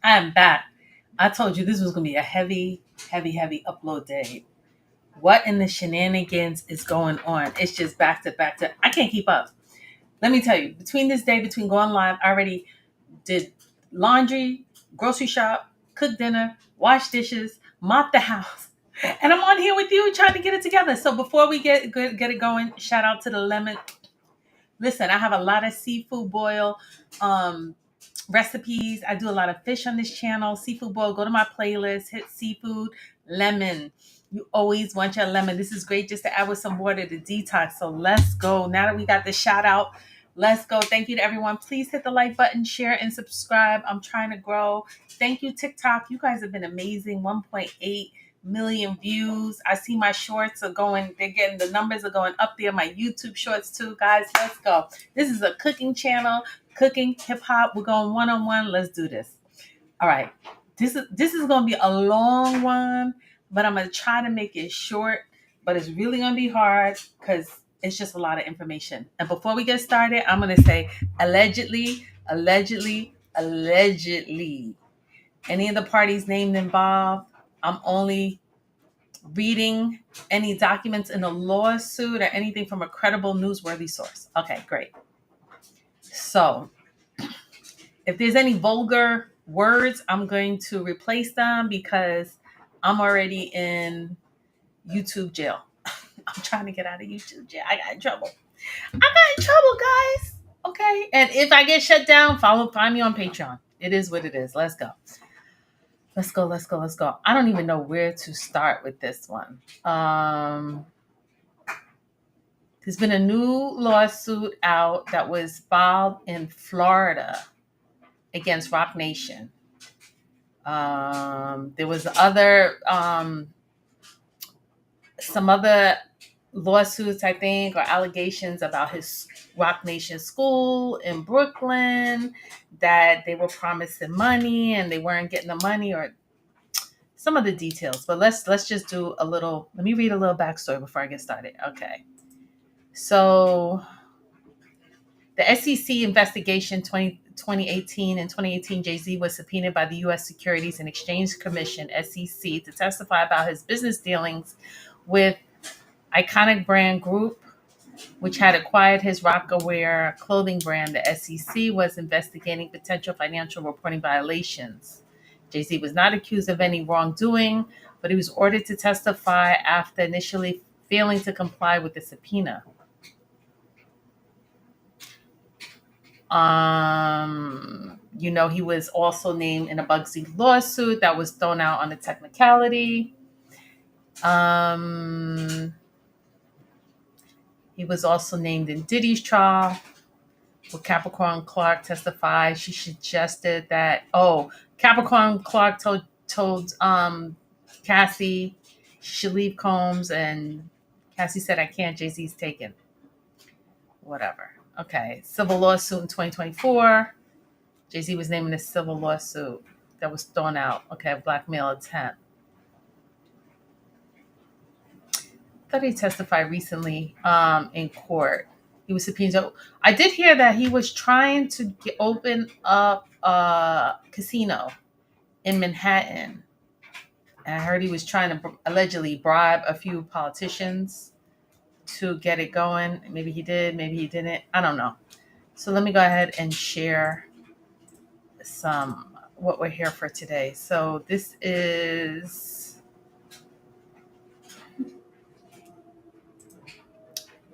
I am back. I told you this was going to be a heavy, heavy, heavy upload day. What in the shenanigans is going on? It's just back to back to. I can't keep up. Let me tell you, between this day, between going live, I already did laundry, grocery shop, cook dinner, wash dishes, mop the house. And I'm on here with you trying to get it together. So before we get it going, shout out to the lemon. Listen, I have a lot of seafood boil recipes. I do a lot of fish on this channel. Seafood boil. Go to my playlist. Hit seafood lemon. You always want your lemon. This is great just to add with some water to detox. So let's go. Now that we got the shout out, let's go. Thank you to everyone. Please hit the like button, share, and subscribe. I'm trying to grow. Thank you, TikTok. You guys have been amazing. 1.8 million views. I see my shorts are going, the numbers are going up there. My YouTube shorts too. Guys, let's go. This is a cooking channel, cooking, hip hop. We're going one-on-one. Let's do this. All right. This is going to be a long one, but I'm going to try to make it short, but it's really going to be hard because it's just a lot of information. And before we get started, I'm going to say allegedly, allegedly, allegedly. Any of the parties named involved, I'm only reading any documents in a lawsuit or anything from a credible, newsworthy source. Okay, great. So if there's any vulgar words, I'm going to replace them because I'm already in YouTube jail. I'm trying to get out of YouTube jail. I got in trouble. Guys. Okay. And if I get shut down, find me on Patreon. It is what it is. Let's go. Let's go. I don't even know where to start with this one. There's been a new lawsuit out that was filed in Florida against Roc Nation. There was some other lawsuits, I think, or allegations about his Roc Nation school in Brooklyn, that they were promising money and they weren't getting the money, or some of the details. But let's just do a little. Let me read a little backstory before I get started. Okay, so the SEC investigation 2018 and 2018, Jay-Z was subpoenaed by the U.S. Securities and Exchange Commission, SEC, to testify about his business dealings with Iconic Brand Group, which had acquired his Rockaware clothing brand. The SEC was investigating potential financial reporting violations. Jay-Z was not accused of any wrongdoing, but he was ordered to testify after initially failing to comply with the subpoena. He was also named in a Bugsy lawsuit that was thrown out on a technicality. He was also named in Diddy's trial, where Capricorn Clark testified. She suggested that, Capricorn Clark told Cassie she should leave Combs, and Cassie said, I can't, Jay-Z's taken. Whatever. Okay, civil lawsuit in 2024. Jay-Z was named in a civil lawsuit that was thrown out. Okay, blackmail attempt. I thought he testified recently in court. He was subpoenaed. So I did hear that he was trying to open up a casino in Manhattan. And I heard he was trying to allegedly bribe a few politicians to get it going. Maybe he did, maybe he didn't. I don't know. So let me go ahead and share what we're here for today. So this is,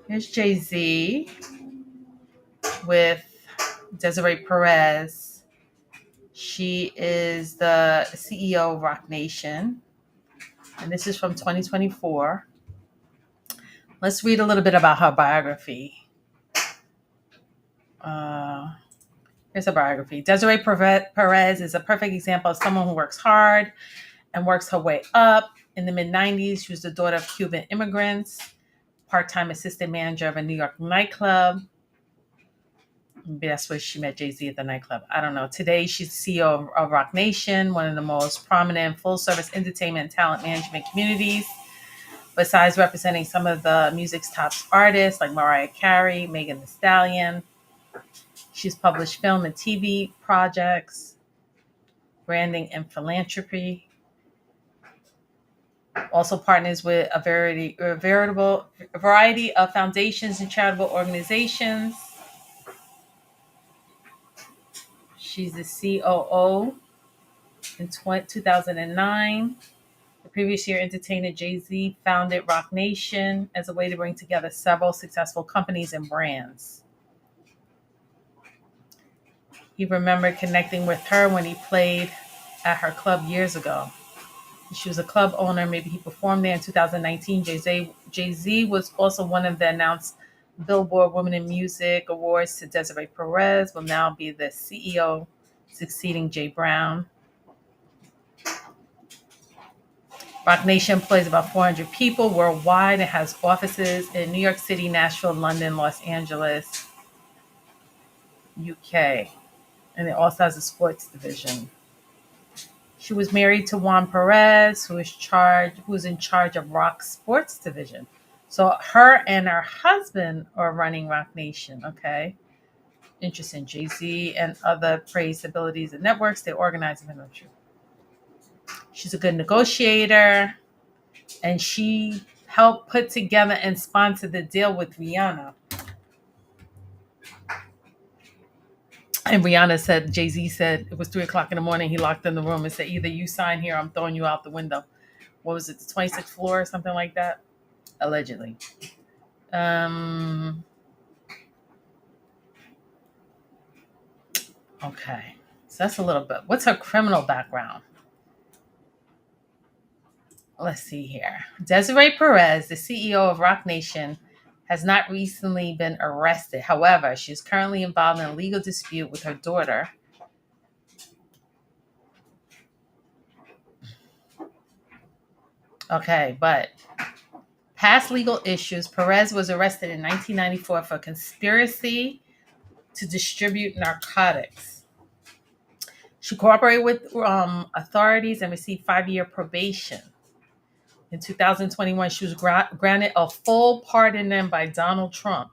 here's Jay-Z with Desiree Perez. She is the CEO of Roc Nation. And this is from 2024. Let's read a little bit about her biography. Here's a biography. Desiree Perez is a perfect example of someone who works hard and works her way up. In the mid-90s, she was the daughter of Cuban immigrants, part-time assistant manager of a New York nightclub. Maybe that's where she met Jay-Z at the nightclub. I don't know. Today, she's CEO of Roc Nation, one of the most prominent full-service entertainment and talent management communities. Besides representing some of the music's top artists like Mariah Carey, Megan Thee Stallion, she's published film and TV projects. branding, and philanthropy. Also partners with a variety of foundations and charitable organizations. She's the COO in 2009. The previous year, entertainer Jay-Z founded Roc Nation as a way to bring together several successful companies and brands. He remembered connecting with her when he played at her club years ago. She was a club owner. Maybe he performed there in 2019. Jay-Z was also one of the announced Billboard Women in Music Awards to Desiree Perez, will now be the CEO, succeeding Jay Brown. Roc Nation employs about 400 people worldwide. It has offices in New York City, Nashville, London, Los Angeles, UK. And it also has a sports division. She was married to Juan Perez, who was in charge of Roc's sports division. So her and her husband are running Roc Nation. Okay, interesting. Jay-Z and other praise abilities and networks they organize in the country. She's a good negotiator, and she helped put together and sponsor the deal with Rihanna. And Rihanna said, Jay-Z said it was 3:00 in the morning. He locked in the room and said, either you sign here, or I'm throwing you out the window. What was it, the 26th floor or something like that? Allegedly. Okay. So that's a little bit. What's her criminal background? Let's see here. Desiree Perez, the CEO of Roc Nation, has not recently been arrested. However, she is currently involved in a legal dispute with her daughter. Okay, but past legal issues. Perez was arrested in 1994 for conspiracy to distribute narcotics. She cooperated with authorities and received 5-year probation. In 2021, she was granted a full pardon then by Donald Trump.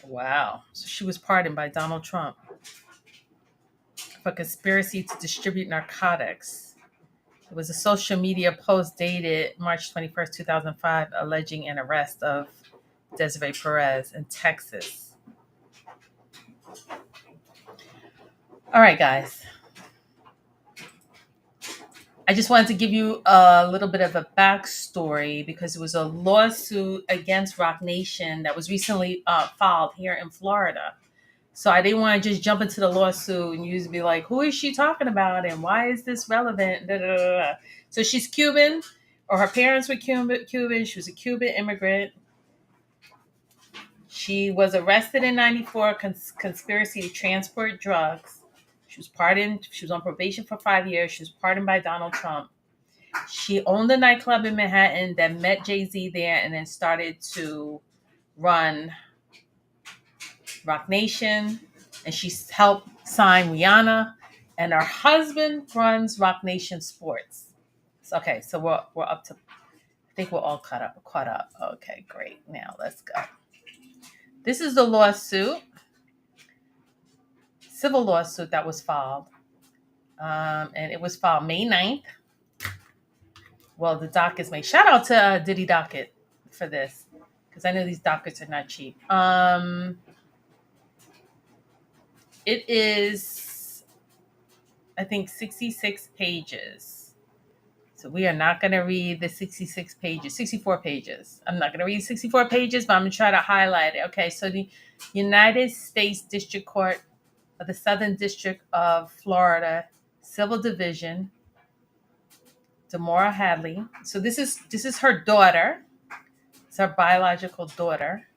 Wow. So she was pardoned by Donald Trump for conspiracy to distribute narcotics. It was a social media post dated March 21st, 2005, alleging an arrest of Desiree Perez in Texas. All right, guys. I just wanted to give you a little bit of a backstory because it was a lawsuit against Roc Nation that was recently filed here in Florida. So I didn't want to just jump into the lawsuit and you be like, who is she talking about and why is this relevant? Da, da, da, da. So she's Cuban, or her parents were Cuban. She was a Cuban immigrant. She was arrested in 94, conspiracy to transport drugs. She was pardoned. She was on probation for 5 years. She was pardoned by Donald Trump. She owned a nightclub in Manhattan that met Jay-Z there and then started to run Roc Nation. And she helped sign Rihanna. And her husband runs Roc Nation Sports. So, okay, so we're up to, I think we're all caught up. Okay, great. Now let's go. This is the lawsuit, civil lawsuit that was filed. And it was filed May 9th. Well, the dockets made. Shout out to Diddy Docket for this, because I know these dockets are not cheap. It is, I think, 66 pages. So we are not going to read the 66 pages, 64 pages. I'm not going to read 64 pages, but I'm going to try to highlight it. Okay, so the United States District Court of the Southern District of Florida, Civil Division, Demoree Hadley. So this is her daughter. It's her biological daughter.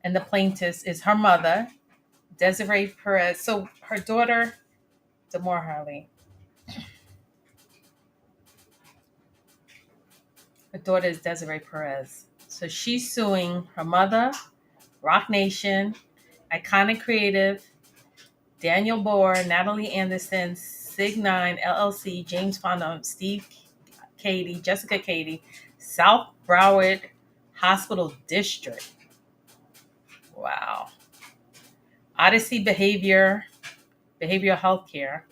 And the plaintiff is her mother, Desiree Perez. So her daughter, Demoree Hadley. Her daughter is Desiree Perez. So she's suing her mother, Roc Nation, Iconic Creative, Daniel Bohr, Natalie Anderson, Sig9 LLC, James Fonda, Steve Cady, Jessica Cady, South Broward Hospital District. Wow. Odyssey Behavioral Healthcare,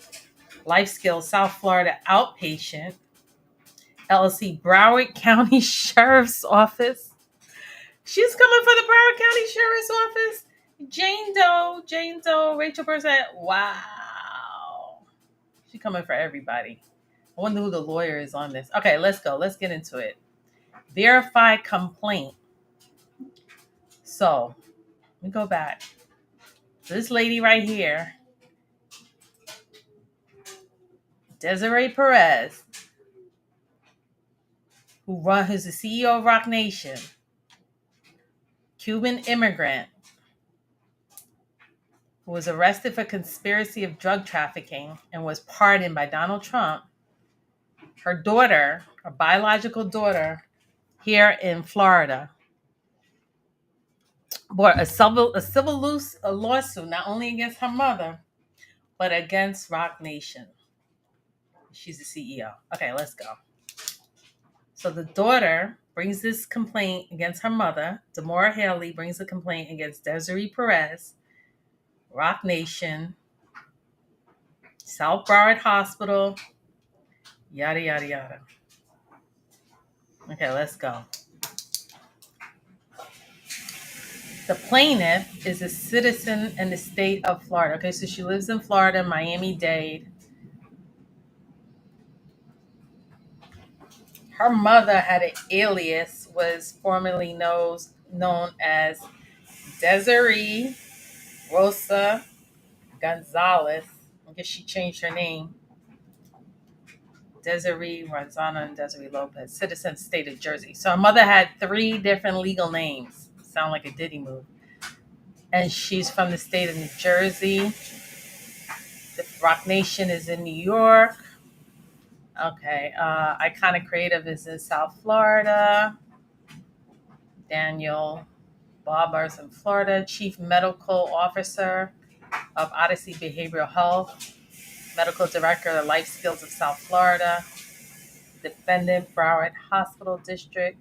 Life Skills South Florida Outpatient, LLC Broward County Sheriff's Office. She's coming for the Broward County Sheriff's Office. Jane Doe, Rachel Burnside. Wow. She's coming for everybody. I wonder who the lawyer is on this. Okay, let's go. Let's get into it. Verified complaint. So, let me go back. This lady right here, Desiree Perez, who's the CEO of Roc Nation, Cuban immigrant, who was arrested for conspiracy of drug trafficking and was pardoned by Donald Trump. Her daughter, her biological daughter, here in Florida, brought a lawsuit not only against her mother, but against Roc Nation. She's the CEO. Okay, let's go. So the daughter brings this complaint against her mother. Demoree Hadley brings a complaint against Desiree Perez, Roc Nation, South Broward Hospital, yada, yada, yada. Okay, let's go. The plaintiff is a citizen in the state of Florida. Okay, so she lives in Florida, Miami-Dade. Her mother had an alias, was formerly known as Desiree Rosa Gonzalez. I guess she changed her name. Desiree Ranzana and Desiree Lopez, citizen state of Jersey. So her mother had 3 different legal names. Sound like a Diddy move. And she's from the state of New Jersey. The Roc Nation is in New York. Okay. Iconic Creative is in South Florida. Daniel Barber's in Florida. Chief Medical Officer of Odyssey Behavioral Health. Medical Director of Life Skills of South Florida. Defendant, Broward Hospital District.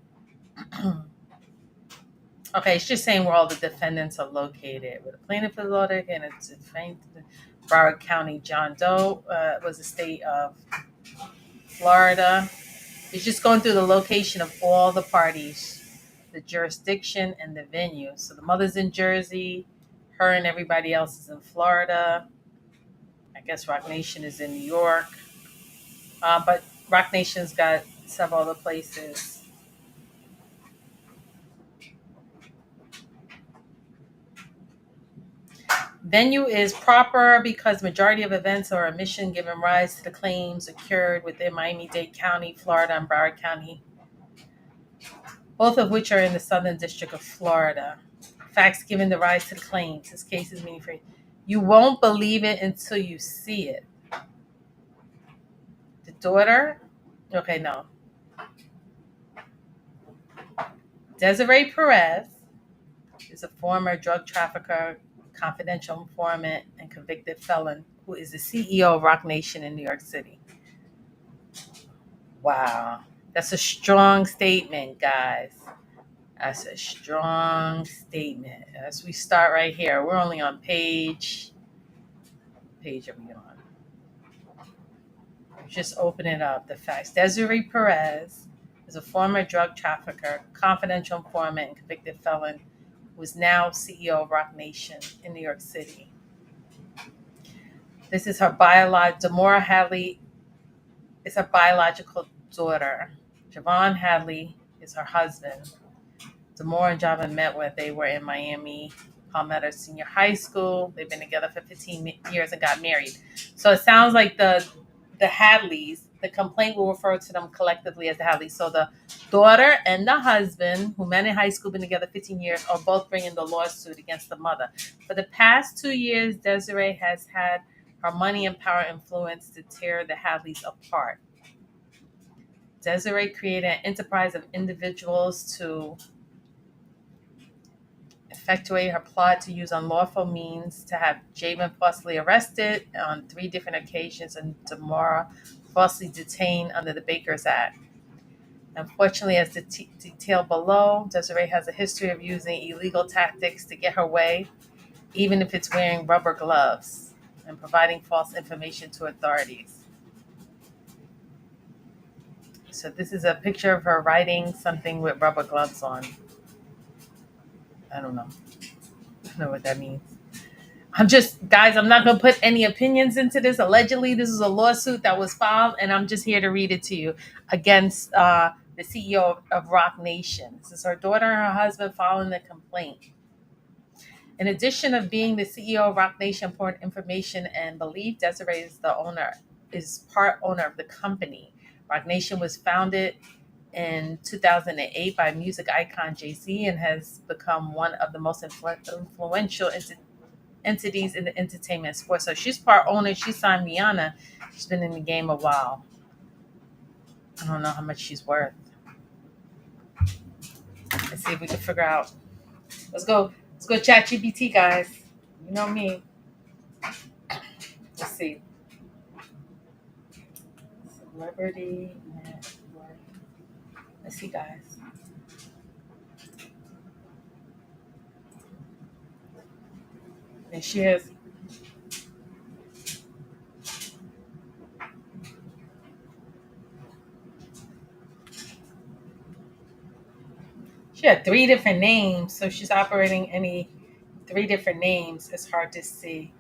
Okay, it's just saying where all the defendants are located. Where the plaintiff is located, and it's Broward County. John Doe was the state of Florida. It's just going through the location of all the parties, the jurisdiction, and the venue. So the mother's in Jersey, her and everybody else is in Florida. I guess Roc Nation is in New York. But Roc Nation's got several other places. Venue is proper because majority of events or omission giving rise to the claims occurred within Miami-Dade County, Florida, and Broward County, both of which are in the Southern District of Florida. Facts giving the rise to the claims. This case is meaning free. You won't believe it until you see it. The daughter, okay, no. Desiree Perez is a former drug trafficker, confidential informant, and convicted felon who is the CEO of Roc Nation in New York City. Wow. That's a strong statement, guys. That's a strong statement. As we start right here, we're only on page are we on? Just open it up. The facts. Desiree Perez is a former drug trafficker, confidential informant, and convicted felon who is now CEO of Roc Nation in New York City. This is her Demoree Hadley is her biological daughter. Javon Hadley is her husband. Demoree and Javon met when they were in Miami Palmetto Senior High School. They've been together for 15 years and got married. So it sounds like the Hadleys, the complaint will refer to them collectively as the Hadleys. So the daughter and the husband, who met in high school, been together 15 years, are both bringing the lawsuit against the mother. For the past 2 years, Desiree has had her money and power influence to tear the Hadleys apart. Desiree created an enterprise of individuals to effectuate her plot to use unlawful means to have Javen falsely arrested on 3 different occasions and Demoree falsely detained under the Bakers Act. Unfortunately, as detailed below, Desiree has a history of using illegal tactics to get her way, even if it's wearing rubber gloves. and providing false information to authorities. So this is a picture of her writing something with rubber gloves on. I don't know. I don't know what that means. I'm just, guys, I'm not going to put any opinions into this. Allegedly, this is a lawsuit that was filed, and I'm just here to read it to you against the CEO of Roc Nation. This is her daughter and her husband filing the complaint. In addition of being the CEO of Roc Nation, important information and belief, Desiree is part owner of the company. Roc Nation was founded in 2008 by music icon Jay-Z and has become one of the most influential entities in the entertainment sports. So she's part owner. She signed Rihanna. She's been in the game a while. I don't know how much she's worth. Let's see if we can figure out. Let's go. Let's go chat GPT, guys. You know me. Let's see. Celebrity net worth. Let's see, guys. And she has. She had 3 different names, so she's operating any 3 different names. It's hard to see.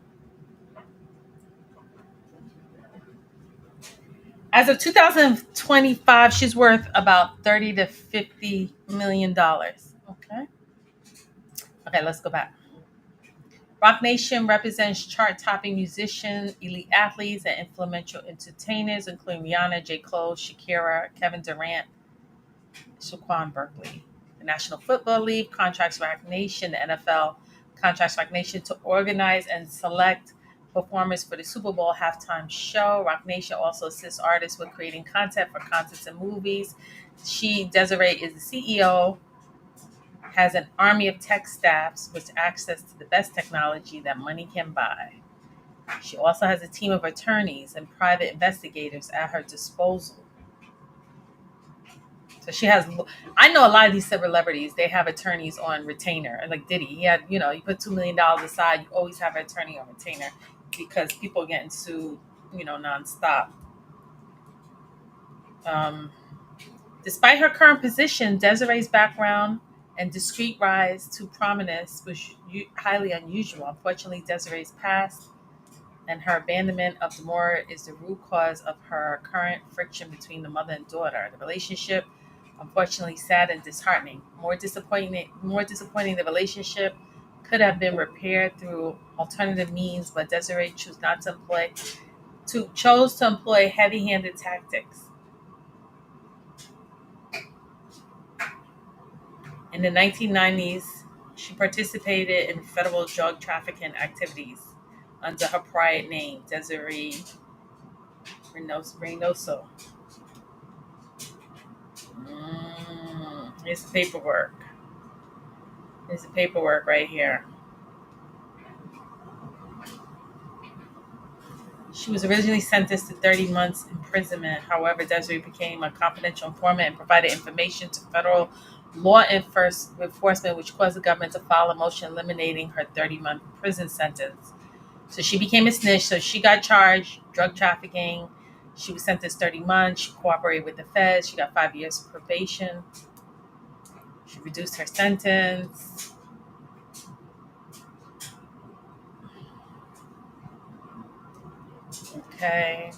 As of 2025, she's worth about 30 to 50 million dollars. Okay. Okay, let's go back. Roc Nation represents chart-topping musicians, elite athletes, and influential entertainers, including Rihanna, J. Cole, Shakira, Kevin Durant, Shaquan Berkeley. The National Football League contracts Roc Nation, the NFL contracts Roc Nation to organize and select performers for the Super Bowl halftime show. Roc Nation also assists artists with creating content for concerts and movies. Desiree, is the CEO, has an army of tech staffs with access to the best technology that money can buy. She also has a team of attorneys and private investigators at her disposal. So she has, I know a lot of these celebrities, they have attorneys on retainer. Like Diddy, he had, you put $2 million aside, you always have an attorney on retainer because people are getting sued, nonstop. Despite her current position, Desiree's background and discreet rise to prominence was highly unusual. Unfortunately, Desiree's past and her abandonment of Demoree is the root cause of her current friction between the mother and daughter. The relationship, unfortunately, sad and disheartening. More disappointing, the relationship could have been repaired through alternative means, but Desiree chose to employ heavy-handed tactics. In the 1990s, she participated in federal drug trafficking activities under her prior name, Desiree Reynoso. Here's the paperwork. Here's the paperwork right here. She was originally sentenced to 30 months imprisonment. However, Desiree became a confidential informant and provided information to federal law enforcement, which caused the government to file a motion eliminating her 30-month prison sentence. So she became a snitch. So she got charged drug trafficking. She was sentenced 30 months. She cooperated with the feds. She got 5 years of probation. She reduced her sentence. Okay.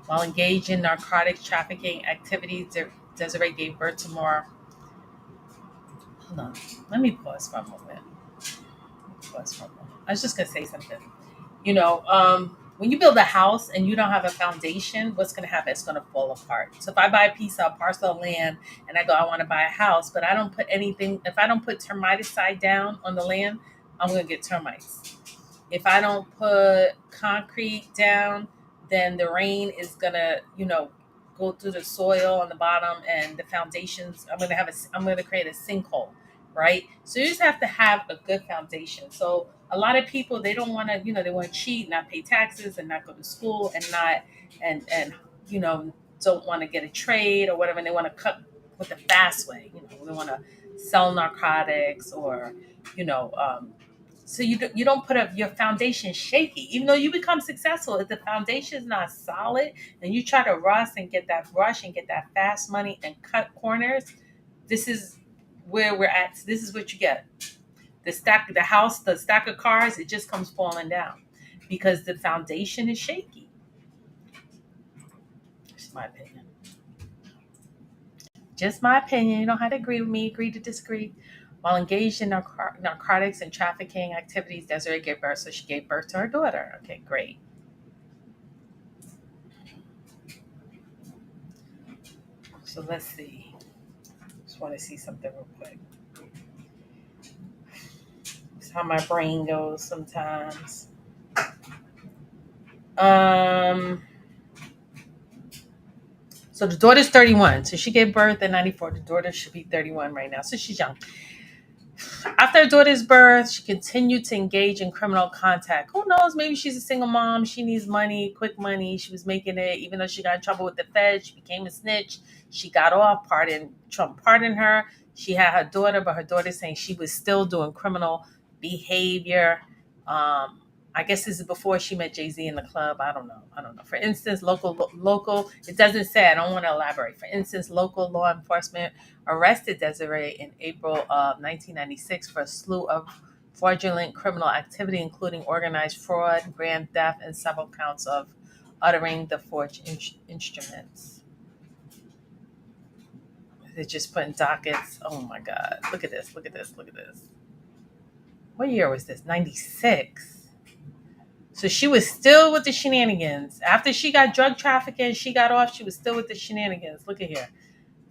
While engaged in narcotic trafficking activities, Desiree gave birth to more. Hold on. Let me pause for a moment. I was just going to say something. When you build a house and you don't have a foundation, what's going to happen? It's going to fall apart. So if I buy a parcel of land and I go, I want to buy a house, but I don't put anything, if I don't put termiticide down on the land, I'm going to get termites. If I don't put concrete down, then the rain is going to, go through the soil on the bottom and the foundations. I'm going to create a sinkhole, right? So you just have to have a good foundation. So a lot of people, they don't want to, they want to cheat, not pay taxes and not go to school and not, and don't want to get a trade or whatever. And they want to cut with the fast way. They want to sell narcotics or, So you don't put up your foundation shaky, even though you become successful. If the foundation is not solid and you try to rush and get that fast money and cut corners, this is where we're at. This is what you get. The stack of cars, it just comes falling down because the foundation is shaky. Just my opinion. Just my opinion. You don't have to agree with me, agree to disagree. While engaged in narcotics and trafficking activities, Desiree gave birth. So she gave birth to her daughter. Okay, great. So let's see. Just want to see something real quick. It's how my brain goes sometimes. Um. So the daughter's 31. So she gave birth in 94. The daughter should be 31 right now. So she's young. After her daughter's birth, she continued to engage in criminal contact. Who knows? Maybe she's a single mom. She needs money, quick money. She was making it, even though she got in trouble with the Fed. She became a snitch. She got off. Trump pardoned her. She had her daughter, but her daughter saying she was still doing criminal behavior. Um, I guess this is before she met Jay Z in the club. I don't know. I don't know. For instance, local. It doesn't say. I don't want to elaborate. For instance, local law enforcement arrested Desiree in April of 1996 for a slew of fraudulent criminal activity, including organized fraud, grand theft, and several counts of uttering the forged instruments. They're just putting dockets. Oh my God. Look at this. Look at this. Look at this. What year was this? 96. So she was still with the shenanigans. After she got drug trafficking, she got off. She was still with the shenanigans. Look at here.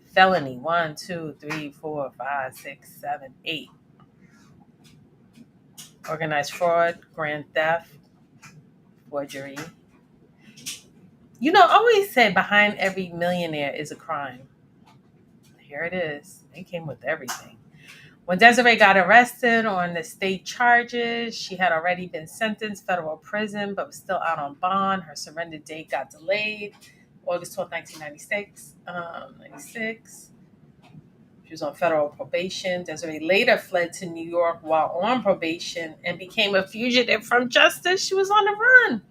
Felony 1, 2, 3, 4, 5, 6, 7, 8. Organized fraud, grand theft, forgery. I always say behind every millionaire is a crime. Here it is. They came with everything. When Desiree got arrested on the state charges, she had already been sentenced federal prison, but was still out on bond. Her surrender date got delayed, August 12th, 1996. 96. She was on federal probation. Desiree later fled to New York while on probation and became a fugitive from justice. She was on the run.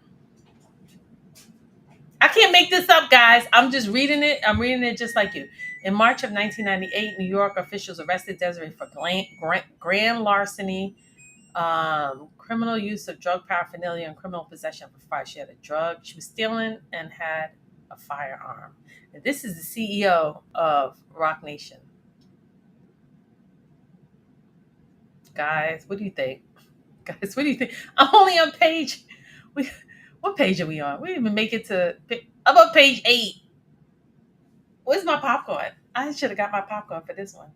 I can't make this up, guys. I'm just reading it. I'm reading it just like you. In March of 1998, New York officials arrested Desiree for grand larceny, criminal use of drug paraphernalia, and criminal possession of a fire. She had a drug. She was stealing and had a firearm. And this is the CEO of Roc Nation. Guys, what do you think? Guys, what do you think? I'm only on page. What page are we on? We didn't even make it to. I'm on page 8. Where's my popcorn? I should have got my popcorn for this one.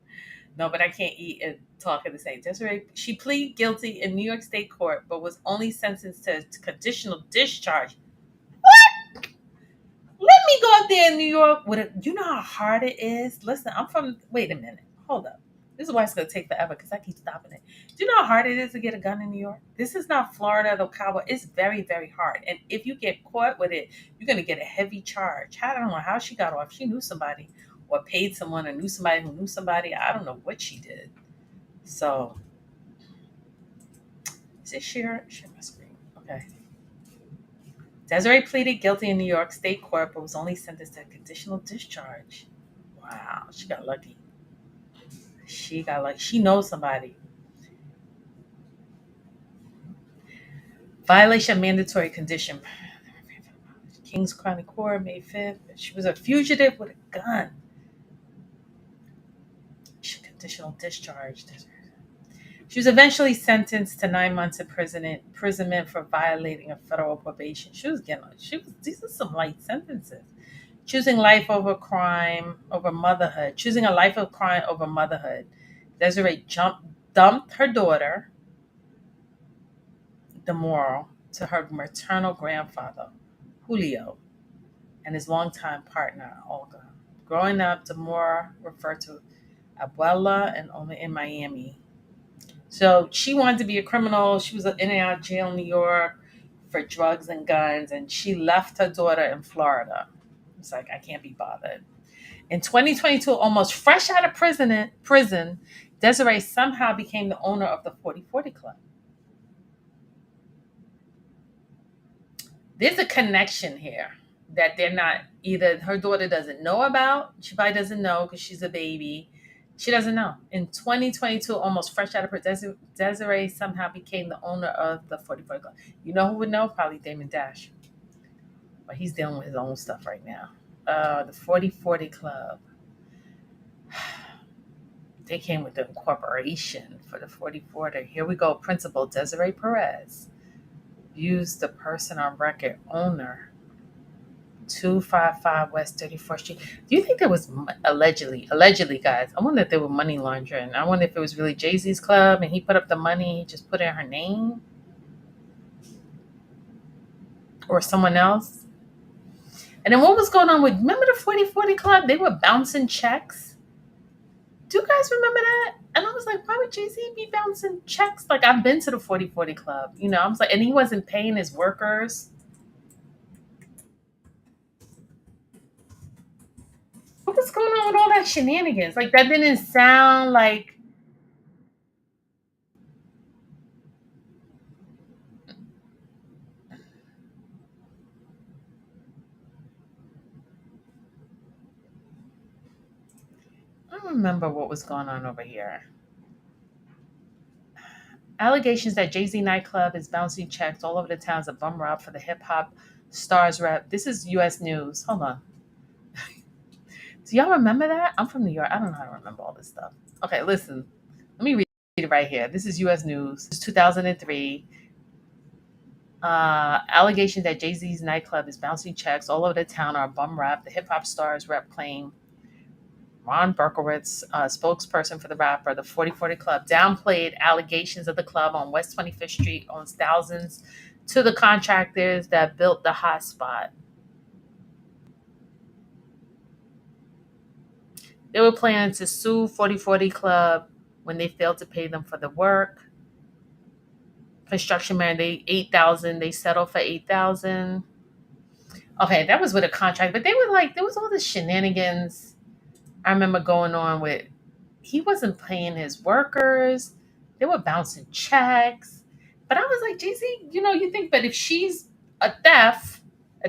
No, but I can't eat and talk at the same time. Desiree, she pleaded guilty in New York State Court, but was only sentenced to conditional discharge. What? Let me go up there in New York with a. You know how hard it is. Listen, I'm from. Wait a minute. Hold up. This is why it's gonna take forever because I keep stopping it. Do you know how hard it is to get a gun in New York? This is not Florida, the cowboy. It's very, very hard. And if you get caught with it, you're gonna get a heavy charge. I don't know how she got off. She knew somebody, or paid someone, or knew somebody who knew somebody. I don't know what she did. So, is it share my screen? Okay. Desiree pleaded guilty in New York State Court, but was only sentenced to conditional discharge. Wow, she got lucky. She got lucky. She knows somebody. Violation of mandatory condition. King's County Court, May 5th. She was a fugitive with a gun. She conditional discharged. She was eventually sentenced to 9 months imprisonment for violating a federal probation. These are some light sentences. Choosing life over crime over motherhood. Choosing a life of crime over motherhood. Desiree dumped her daughter, Demoree, to her maternal grandfather, Julio, and his longtime partner, Olga. Growing up, Demoree referred to Abuela and Oma in Miami. So she wanted to be a criminal. She was in and out of jail in New York for drugs and guns, and she left her daughter in Florida. It's like, I can't be bothered. In 2022, almost fresh out of prison, Desiree somehow became the owner of the 40/40 Club. There's a connection here that they're not, either her daughter doesn't know about. She probably doesn't know because she's a baby. She doesn't know. In 2022, almost fresh out of her, Desiree somehow became the owner of the 44 Club. You know who would know? Probably Damon Dash. But he's dealing with his own stuff right now. The 4040 Club. They came with the incorporation for the 4040. Here we go. Principal Desiree Perez views the person on record owner 255 West 34th Street. Do you think there was allegedly, guys? I wonder if there were money laundering. I wonder if it was really Jay Z's club and he put up the money, he just put in her name, or someone else. And then what was going on with? Remember the 4040 Club? They were bouncing checks. Do you guys remember that? And I was like, why would Jay Z be bouncing checks? Like, I've been to the 4040 Club, I was like, and he wasn't paying his workers. What was going on with all that shenanigans? Like, that didn't sound like. I don't remember what was going on over here. Allegations that Jay-Z nightclub is bouncing checks all over the town as a bum rob for the hip hop stars rep. This is US News. Hold on. Do y'all remember that? I'm from New York. I don't know how to remember all this stuff. Okay, listen. Let me read it right here. This is US News. It's 2003. Allegation that Jay-Z's nightclub is bouncing checks all over the town are a bum rap. The hip hop stars rep claim. Ron Berkowitz, spokesperson for the rapper, the 4040 Club, downplayed allegations of the club on West 25th Street owns thousands to the contractors that built the hotspot. They were planning to sue 4040 Club when they failed to pay them for the work. Construction man, they 8,000. They settled for 8,000. Okay, that was with a contract, but they were like, there was all this shenanigans. I remember going on with, he wasn't paying his workers. They were bouncing checks. But I was like, Jay-Z, you think, but if she's a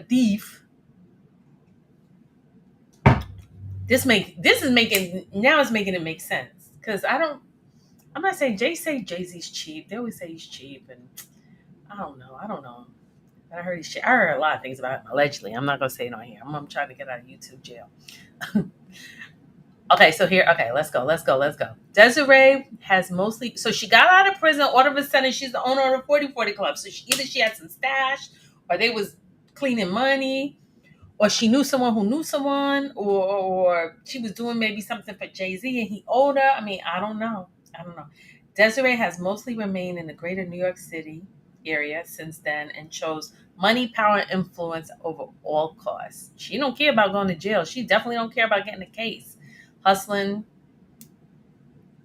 thief, this is making, now it's making it make sense. Because I'm not saying Jay-Z's cheap. They always say he's cheap, and I don't know. I heard he's cheap. I heard a lot of things about him, allegedly. I'm not gonna say it on here. I'm trying to get out of YouTube jail. Okay, so here, okay, let's go. Desiree has mostly, so she got out of prison. All of a sudden, she's the owner of the 4040 Club. So either she had some stash, or they was cleaning money, or she knew someone who knew someone, or she was doing maybe something for Jay-Z and he owed her. I mean, I don't know. Desiree has mostly remained in the greater New York City area since then and chose money, power, and influence over all costs. She don't care about going to jail. She definitely don't care about getting a case. Hustling,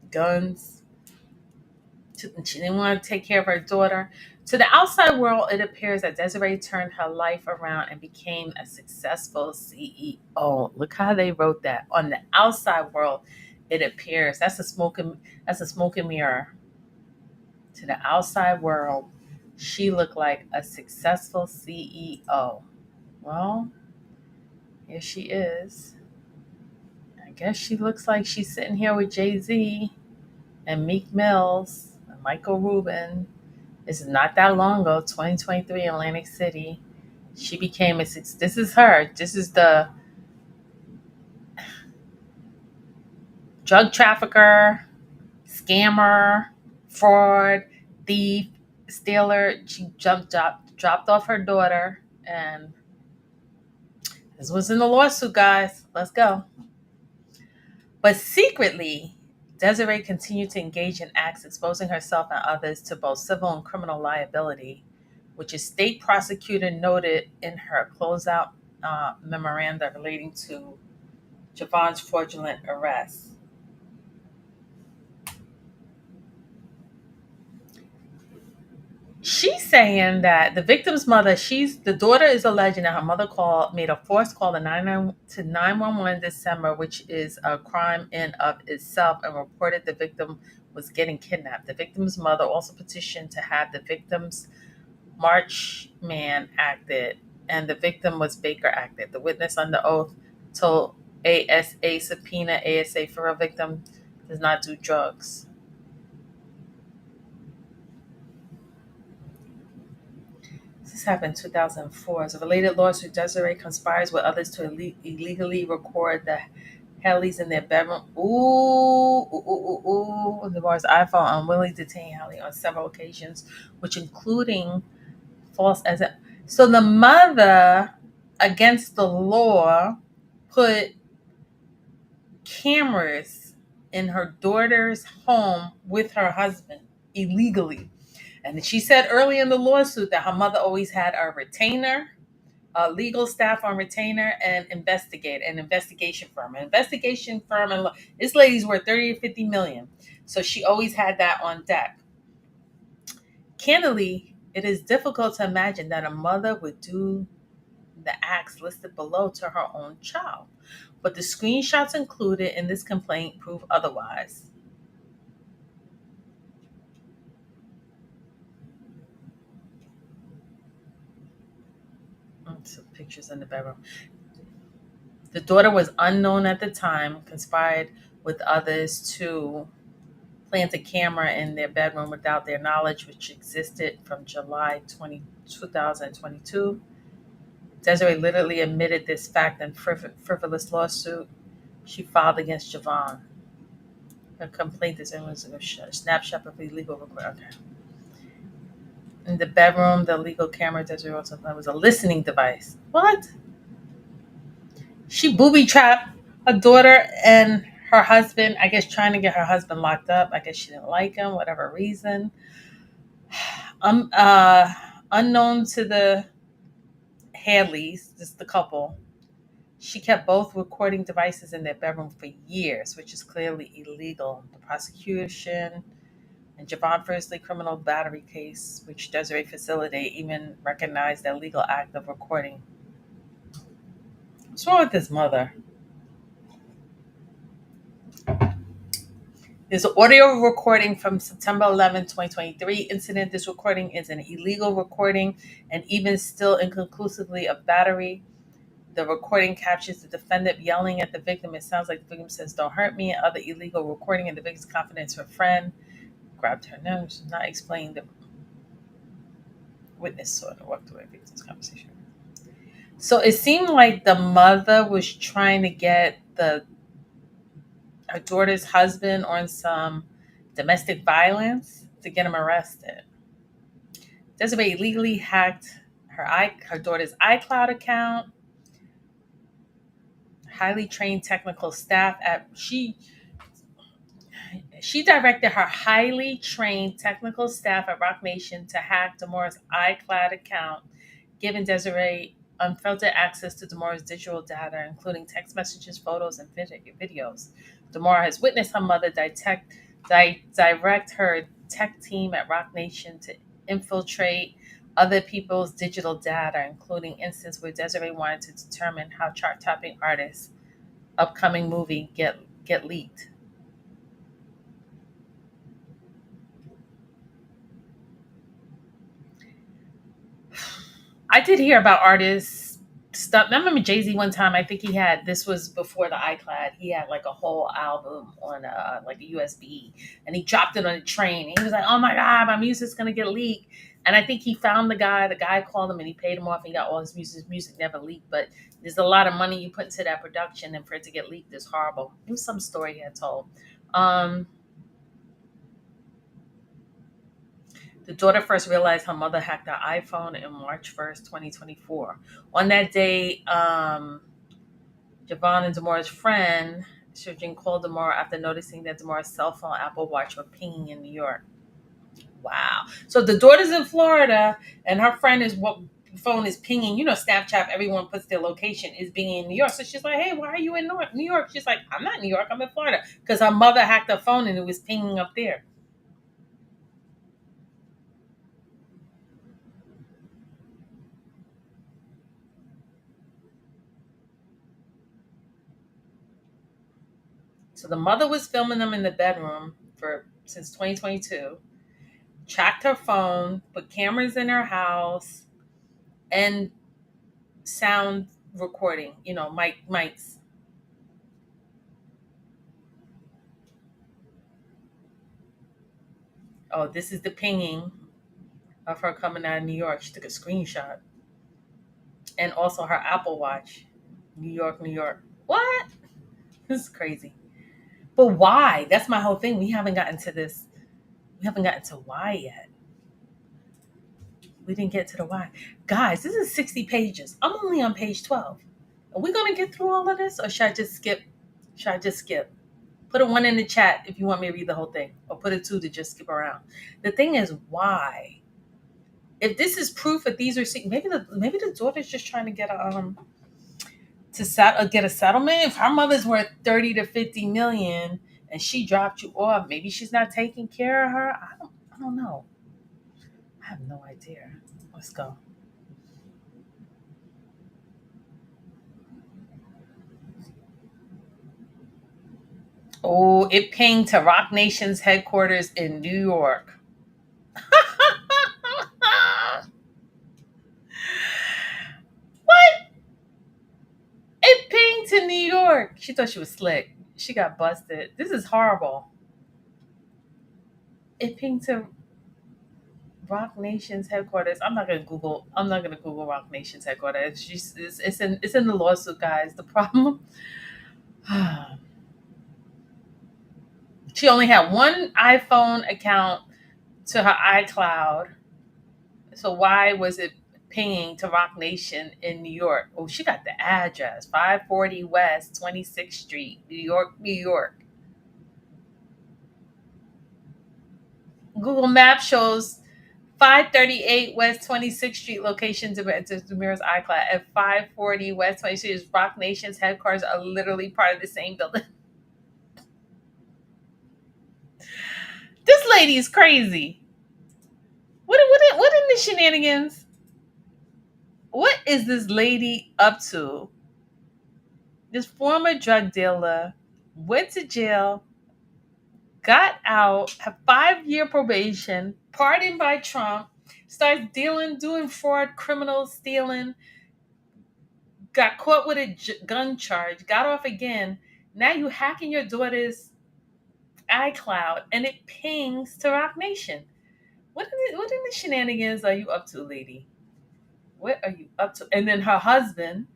guns. She didn't want to take care of her daughter. To the outside world, it appears that Desiree turned her life around and became a successful CEO. Look how they wrote that. On the outside world, it appears that's a smoke and mirror. To the outside world, she looked like a successful CEO. Well, here she is. I guess she looks like she's sitting here with Jay-Z and Meek Mills and Michael Rubin. This is not that long ago, 2023, Atlantic City. She became this is her. This is the drug trafficker, scammer, fraud, thief, stealer. She dropped off her daughter, and this was in the lawsuit, guys. Let's go. But secretly, Desiree continued to engage in acts exposing herself and others to both civil and criminal liability, which a state prosecutor noted in her closeout memoranda relating to Javon's fraudulent arrest. She's saying that the victim's mother, the daughter is alleging that her mother made a forced call to 911 in December, which is a crime in of itself, and reported the victim was getting kidnapped. The victim's mother also petitioned to have the victim's Marchman acted, and the victim was Baker acted. The witness under oath told ASA subpoena ASA for a victim does not do drugs. This happened in 2004. As a related lawsuit, Desiree conspires with others to illegally record the Hadleys in their bedroom. Ooh. Demoree's iPhone unwillingly detained Hadley on several occasions, which including false as a. So the mother, against the law, put cameras in her daughter's home with her husband illegally. And she said early in the lawsuit that her mother always had a retainer, a legal staff on retainer, and an investigation firm. An investigation firm, and this lady's worth 30 to 50 million. So she always had that on deck. Candidly, it is difficult to imagine that a mother would do the acts listed below to her own child. But the screenshots included in this complaint prove otherwise. Some pictures in the bedroom. The daughter was unknown at the time, conspired with others to plant a camera in their bedroom without their knowledge, which existed from July 2022. Desiree literally admitted this fact in frivolous lawsuit she filed against Javon. Her complaint is in was a snapshot of illegal recording. Okay. In the bedroom, the legal camera Desiree also found was a listening device. What? She booby trapped her daughter and her husband, I guess trying to get her husband locked up. I guess she didn't like him, whatever reason. Um, uh, Unknown to the Hadleys, just the couple, she kept both recording devices in their bedroom for years, which is clearly illegal. The prosecution and Javon Firstly criminal battery case, which Desiree facilitated, even recognized that legal act of recording. What's wrong with this mother? There's an audio recording from September 11, 2023 incident. This recording is an illegal recording and even still inconclusively a battery. The recording captures the defendant yelling at the victim. It sounds like the victim says, "Don't hurt me." Other illegal recording in the victim's confidence, her friend grabbed her nose, not explaining the witness sort of walked away victim's conversation. So it seemed like the mother was trying to get her daughter's husband on some domestic violence to get him arrested. Desiree illegally hacked her daughter's iCloud account. Highly trained technical staff at she directed her highly trained technical staff at Roc Nation to hack Demoree's iCloud account, giving Desiree unfiltered access to Demoree's digital data, including text messages, photos, and videos. Demoree has witnessed her mother direct her tech team at Roc Nation to infiltrate other people's digital data, including instances where Desiree wanted to determine how chart-topping artists' upcoming movie get leaked. I did hear about artists stuff. I remember Jay-Z one time. I think he had this was before the iCloud. He had like a whole album on like a USB, and he dropped it on a train. And he was like, "Oh my god, my music's gonna get leaked." And I think he found the guy. The guy called him and he paid him off. And he got all his music. His music never leaked, but there's a lot of money you put into that production, and for it to get leaked is horrible. It was some story he had told. Um, The daughter first realized her mother hacked her iPhone on March 1st, 2024. On that day, Javon and Demoree's friend, Shujin, called Demoree after noticing that Demoree's cell phone Apple Watch were pinging in New York. Wow. So the daughter's in Florida and her friend is what phone is pinging. You know, Snapchat, everyone puts their location is being in New York. So she's like, "Hey, why are you in New York?" She's like, "I'm not in New York, I'm in Florida." Because her mother hacked her phone and it was pinging up there. So the mother was filming them in the bedroom for since 2022. tracked her phone, put cameras in her house, and sound recording, mics. Oh, this is the pinging of her coming out of New York. She took a screenshot. And also her Apple Watch. New York, New York. What? This is crazy. But why? That's my whole thing. We haven't gotten to this. We haven't gotten to why yet. We didn't get to the why. Guys, this is 60 pages. I'm only on page 12. Are we going to get through all of this, or should I just skip? Should I just skip? Put a 1 in the chat if you want me to read the whole thing, or put a 2 to just skip around. The thing is, why? If this is proof that these are maybe the daughter's just trying to get get a settlement. If her mother's worth 30 to 50 million and she dropped you off, maybe she's not taking care of her. I don't know. I have no idea. Let's go. Oh, it pinged to Roc Nation's headquarters in New York. What? It pinged to New York. She thought she was slick. She got busted. This is horrible. It pinged to Roc Nation's headquarters. I'm not gonna Google. I'm not gonna Google Roc Nation's headquarters. It's in the lawsuit, guys. The problem. She only had one iPhone account to her iCloud. So why was it pinging to Roc Nation in New York? Oh, she got the address: 540 West 26th Street, New York, New York. Google Maps shows 538 West 26th Street location to Demir's iCloud at 540 West 26th Street. Roc Nation's headquarters are literally part of the same building. This lady is crazy. What in the shenanigans? What is this lady up to? This former drug dealer went to jail, got out, had 5-year probation, pardoned by Trump, starts doing fraud, criminal stealing, got caught with a gun charge, got off again. Now you hacking your daughter's iCloud and it pings to Roc Nation. What in the shenanigans are you up to, lady? What are you up to? And then her husband,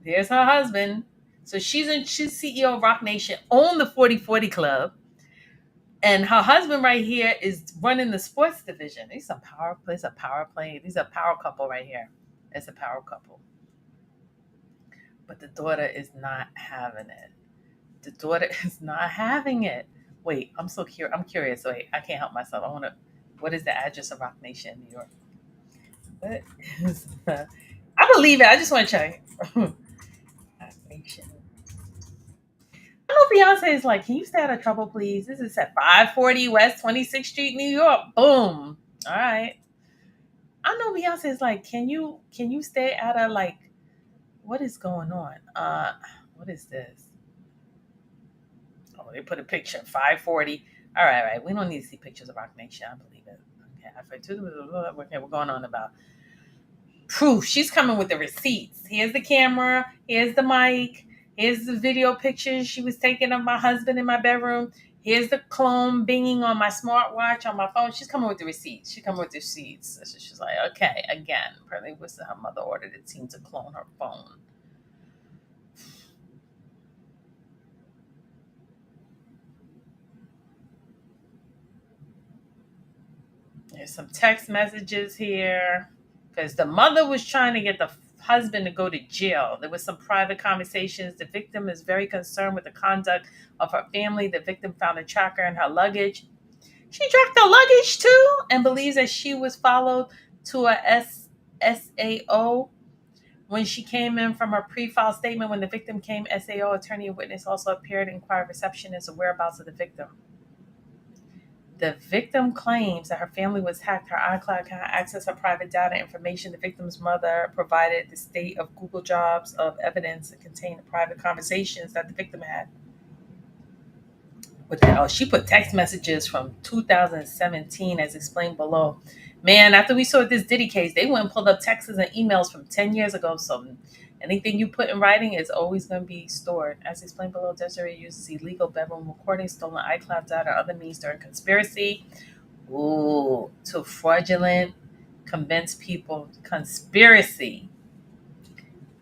there's her husband. So she's CEO of Roc Nation, own the 40/40 Club. And her husband right here is running the sports division. These are power plays, a power play. These are a power couple right here. It's a power couple. But the daughter is not having it. The daughter is not having it. Wait, I'm so curious. I'm curious. Wait, I can't help myself. What is the address of Roc Nation in New York? What is I believe it. I just want to check. Roc Nation. I know Beyonce is like, can you stay out of trouble, please? This is at 540 West 26th Street, New York. Boom. All right. I know Beyonce is like, can you stay out of like what is going on? What is this? Oh, they put a picture, 540. All right, all right. We don't need to see pictures of Roc Nation. I believe it. Okay, we're going on about proof. She's coming with the receipts. Here's the camera. Here's the mic. Here's the video pictures she was taking of my husband in my bedroom. Here's the clone binging on my smartwatch on my phone. She's coming with the receipts. She's coming with the receipts. So she's like, okay, again. Apparently, her mother ordered a team to clone her phone. There's some text messages here because the mother was trying to get the husband to go to jail. There was some private conversations. The victim is very concerned with the conduct of her family. The victim found a tracker in her luggage. She tracked the luggage too and believes that she was followed to a SAO when she came in from her pre-file statement. When the victim came, SAO attorney and witness also appeared and inquired receptionist of whereabouts of the victim. The victim claims that her family was hacked. Her iCloud cannot access her private data information. The victim's mother provided the state of Google Jobs of evidence that contained the private conversations that the victim had. With that, oh, she put text messages from 2017 as explained below. Man, after we saw this Diddy case, they went and pulled up texts and emails from 10 years ago. So anything you put in writing is always going to be stored. As explained below, Desiree uses illegal bedroom recordings, stolen iCloud data, or other means during conspiracy. Ooh, to fraudulent, convince people. Conspiracy.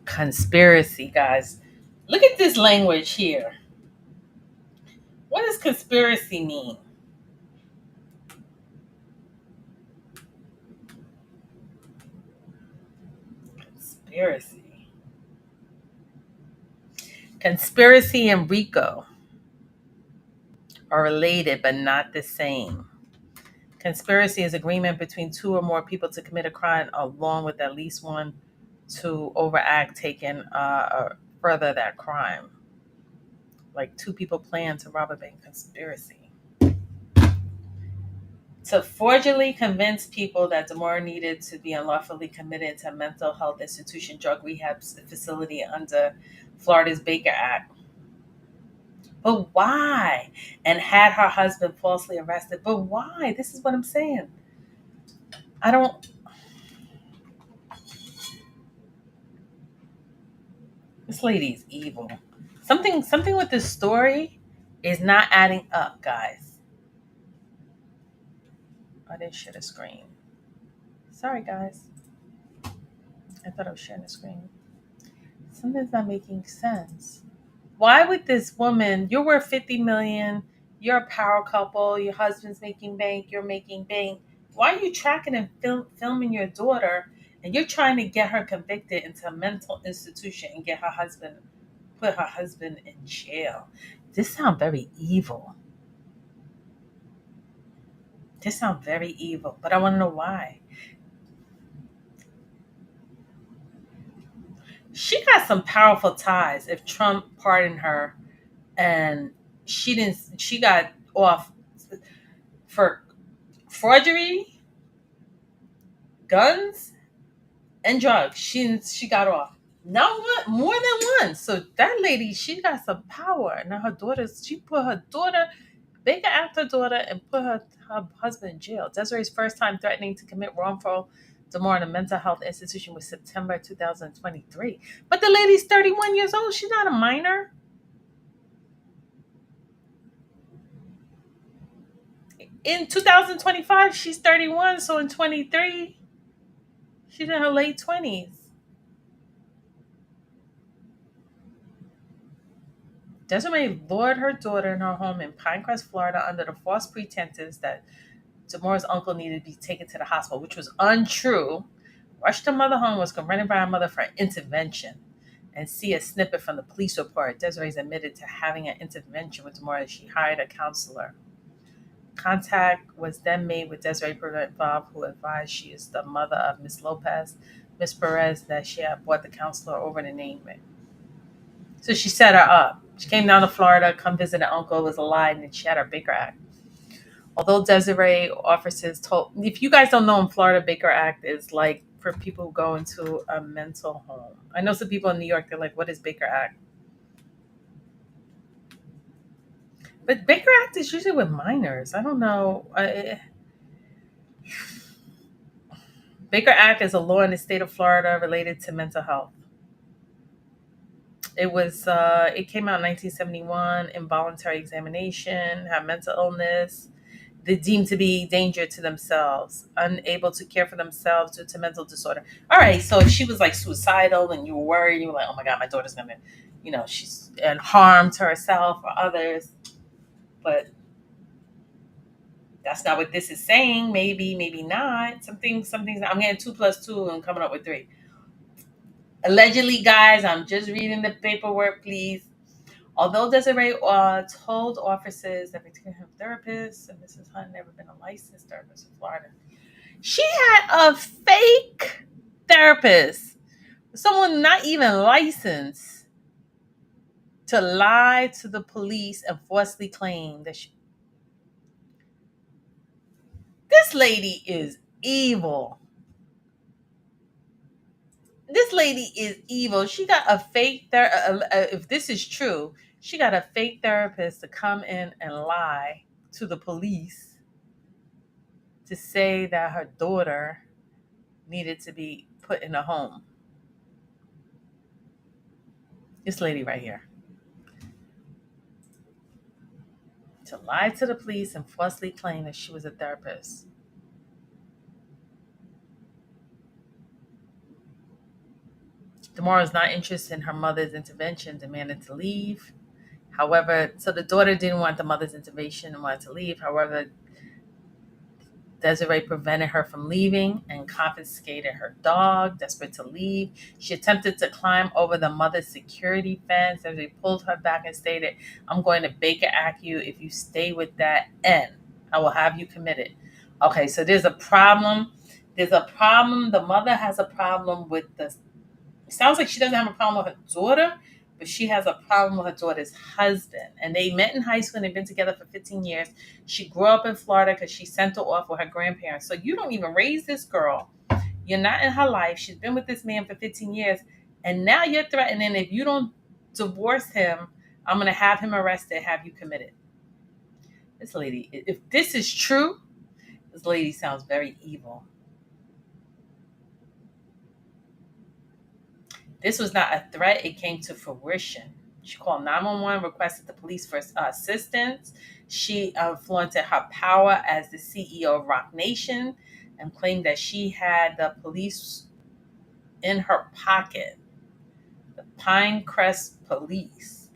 Conspiracy, guys. Look at this language here. What does conspiracy mean? Conspiracy. Conspiracy and Rico are related but not the same. Conspiracy is agreement between two or more people to commit a crime along with at least one to overact, taken, or further that crime. Like two people plan to rob a bank. Conspiracy. To fraudulently convince people that Demoree needed to be unlawfully committed to a mental health institution drug rehab facility under Florida's Baker Act. But why? And had her husband falsely arrested. But why? This is what I'm saying. I don't. This lady is evil. Something with this story is not adding up, guys. I didn't share the screen. Sorry, guys. I thought I was sharing the screen. Something's not making sense. Why would this woman? You're worth 50 million. You're a power couple. Your husband's making bank. You're making bank. Why are you tracking and filming your daughter? And you're trying to get her convicted into a mental institution and get her husband, put her husband in jail. This sounds very evil. This sounds very evil. But I want to know why. She got some powerful ties. If Trump pardoned her, and she got off for forgery, guns, and drugs. She got off. Not one, more than once. So that lady, she got some power. Now her daughters, she put her daughter, Baker act her daughter, and put her husband in jail. Desiree's first time threatening to commit wrongful Demoree in a mental health institution was September 2023. But the lady's 31 years old. She's not a minor. In 2025, she's 31. So in 23, she's in her late 20s. Desiree lured her daughter in her home in Pinecrest, Florida, under the false pretenses that Demoree's uncle needed to be taken to the hospital, which was untrue. Rushed her mother home, was confronted by her mother for intervention. And see a snippet from the police report. Desiree's admitted to having an intervention with Demoree. She hired a counselor. Contact was then made with Desiree Perez involved, who advised she is the mother of Miss Lopez, Miss Perez, that she had brought the counselor over to name it. So she set her up. She came down to Florida, come visit her uncle, it was a lie, and then she had her Baker Act. Although Desiree officers told, if you guys don't know, in Florida, Baker Act is like for people who go into a mental home. I know some people in New York, they're like, what is Baker Act? But Baker Act is usually with minors. I don't know. Baker Act is a law in the state of Florida related to mental health. It came out in 1971. Involuntary examination, have mental illness. They deemed to be danger to themselves, unable to care for themselves due to mental disorder. All right, so if she was like suicidal and you were worried, you were like, oh my God, my daughter's gonna, she's and harm to herself or others. But that's not what this is saying. Maybe, maybe not. Something's. I'm getting 2 + 2 and coming up with 3. Allegedly, guys, I'm just reading the paperwork, please. Although Desiree told officers that between her therapist and Mrs. Hunt never been a licensed therapist in Florida, she had a fake therapist, someone not even licensed, to lie to the police and falsely claim that this lady is evil. This lady is evil. She got a fake if this is true, She got a fake therapist to come in and lie to the police to say that her daughter needed to be put in a home. This lady right here. To lie to the police and falsely claim that she was a therapist. Demoree is not interested in her mother's intervention, demanded to leave. However, so the daughter didn't want the mother's intervention and wanted to leave. However, Desiree prevented her from leaving and confiscated her dog. Desperate to leave, she attempted to climb over the mother's security fence. Desiree pulled her back and stated, "I'm going to Baker Act you if you stay with that and I will have you committed." Okay, so there's a problem. There's a problem. The mother has a problem with the. It sounds like she doesn't have a problem with her daughter, but she has a problem with her daughter's husband. And they met in high school and they've been together for 15 years. She grew up in Florida because she sent her off with her grandparents. So you don't even raise this girl. You're not in her life. She's been with this man for 15 years. And now you're threatening, if you don't divorce him, I'm going to have him arrested, have you committed. This lady, if this is true, this lady sounds very evil. This was not a threat. It came to fruition. She called 911, requested the police for assistance. She flaunted her power as the CEO of Roc Nation and claimed that she had the police in her pocket. The Pinecrest Police.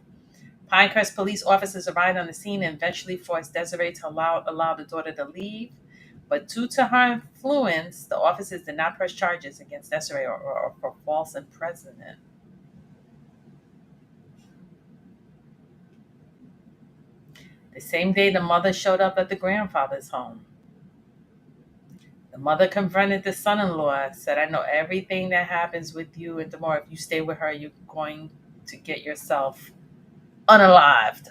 Pinecrest police officers arrived on the scene and eventually forced Desiree to allow the daughter to leave. But due to her influence, the officers did not press charges against Desiree or for false imprisonment. The same day, the mother showed up at the grandfather's home. The mother confronted the son-in-law, said, "I know everything that happens with you and Demoree. If you stay with her, you're going to get yourself unalived."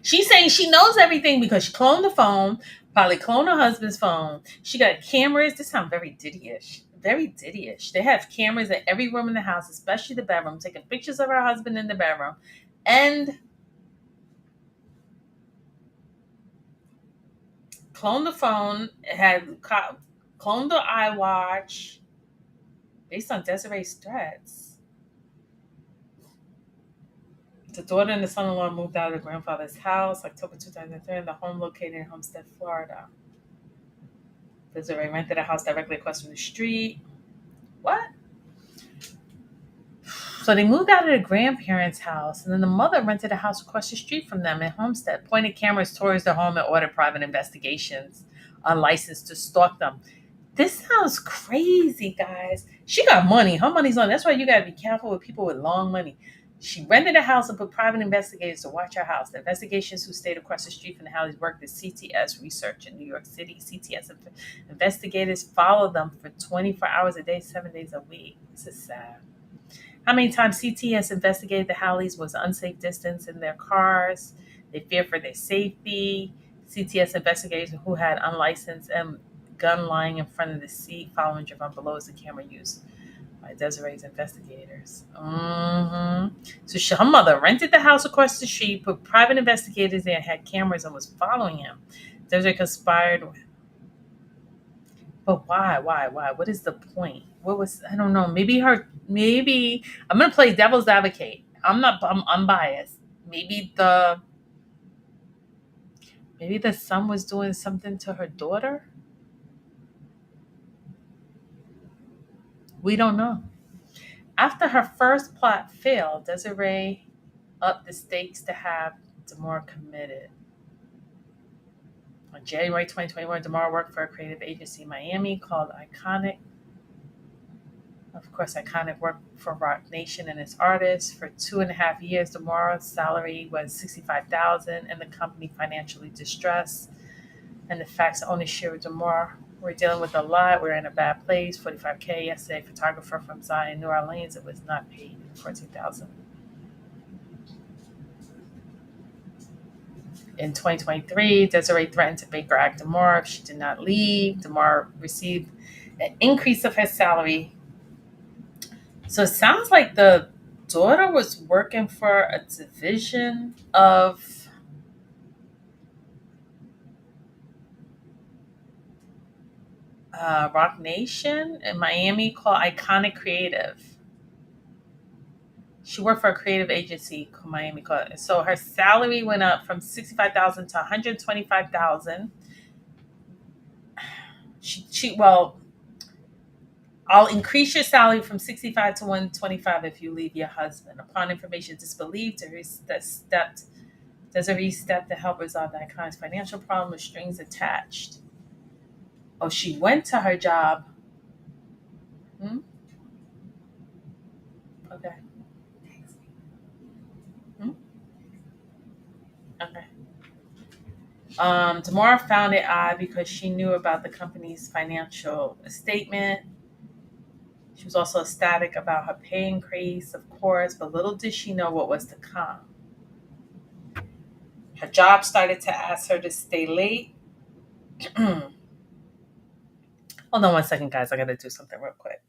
She's saying she knows everything because she cloned the phone, probably cloned her husband's phone. She got cameras. This sounds very Diddy-ish. Very Diddy-ish. They have cameras in every room in the house, especially the bedroom, taking pictures of her husband in the bedroom. And cloned the phone, cloned the iWatch based on Desiree's threats. The daughter and the son-in-law moved out of the grandfather's house October 2003 in the home located in Homestead, Florida. Desiree rented a house directly across from the street. What? So they moved out of the grandparents' house, and then the mother rented a house across the street from them in Homestead, pointed cameras towards their home and ordered private investigations unlicensed to stalk them. This sounds crazy, guys. She got money. Her money's on. That's why you got to be careful with people with long money. She rented a house and put private investigators to watch her house. The investigations who stayed across the street from the house worked at CTS Research in New York City. CTS investigators followed them for 24 hours a day, 7 days a week. This is sad. How many times CTS investigated the Hadleys was unsafe distance in their cars. They feared for their safety. CTS investigators who had unlicensed gun lying in front of the seat following driven below as the camera used by Desiree's investigators. So her mother rented the house across the street, put private investigators there, had cameras, and was following him. Desiree conspired. But why? What is the point? I don't know. Maybe I'm gonna play devil's advocate. I'm unbiased. Maybe the son was doing something to her daughter. We don't know. After her first plot failed, Desiree upped the stakes to have Demoree committed. On January 2021, Demoree worked for a creative agency in Miami called Iconic. Of course, Iconic worked for Roc Nation and its artists. For 2.5 years, Demoree's salary was $65,000 and the company financially distressed. And the facts ownership of Demoree, we're dealing with a lot. We're in a bad place. $45K yesterday. Photographer from Zion, New Orleans. It was not paid. $14,000. In 2023, Desiree threatened to Baker Act Demoree if she did not leave. Demoree received an increase of her salary. So it sounds like the daughter was working for a division of Roc Nation in Miami called Iconic Creative. She worked for a creative agency called Miami. So her salary went up from 65,000 to 125,000. Well, I'll increase your salary from 65 to 125 if you leave your husband. Upon information disbelieved, Desiree stepped to help resolve that client's financial problem with strings attached. Oh, she went to her job. Hmm? Okay. Hmm? Okay. Demoree found it odd because she knew about the company's financial statement. She was also ecstatic about her pay increase, of course, but little did she know what was to come. Her job started to ask her to stay late. Hold on one second, guys. I gotta do something real quick.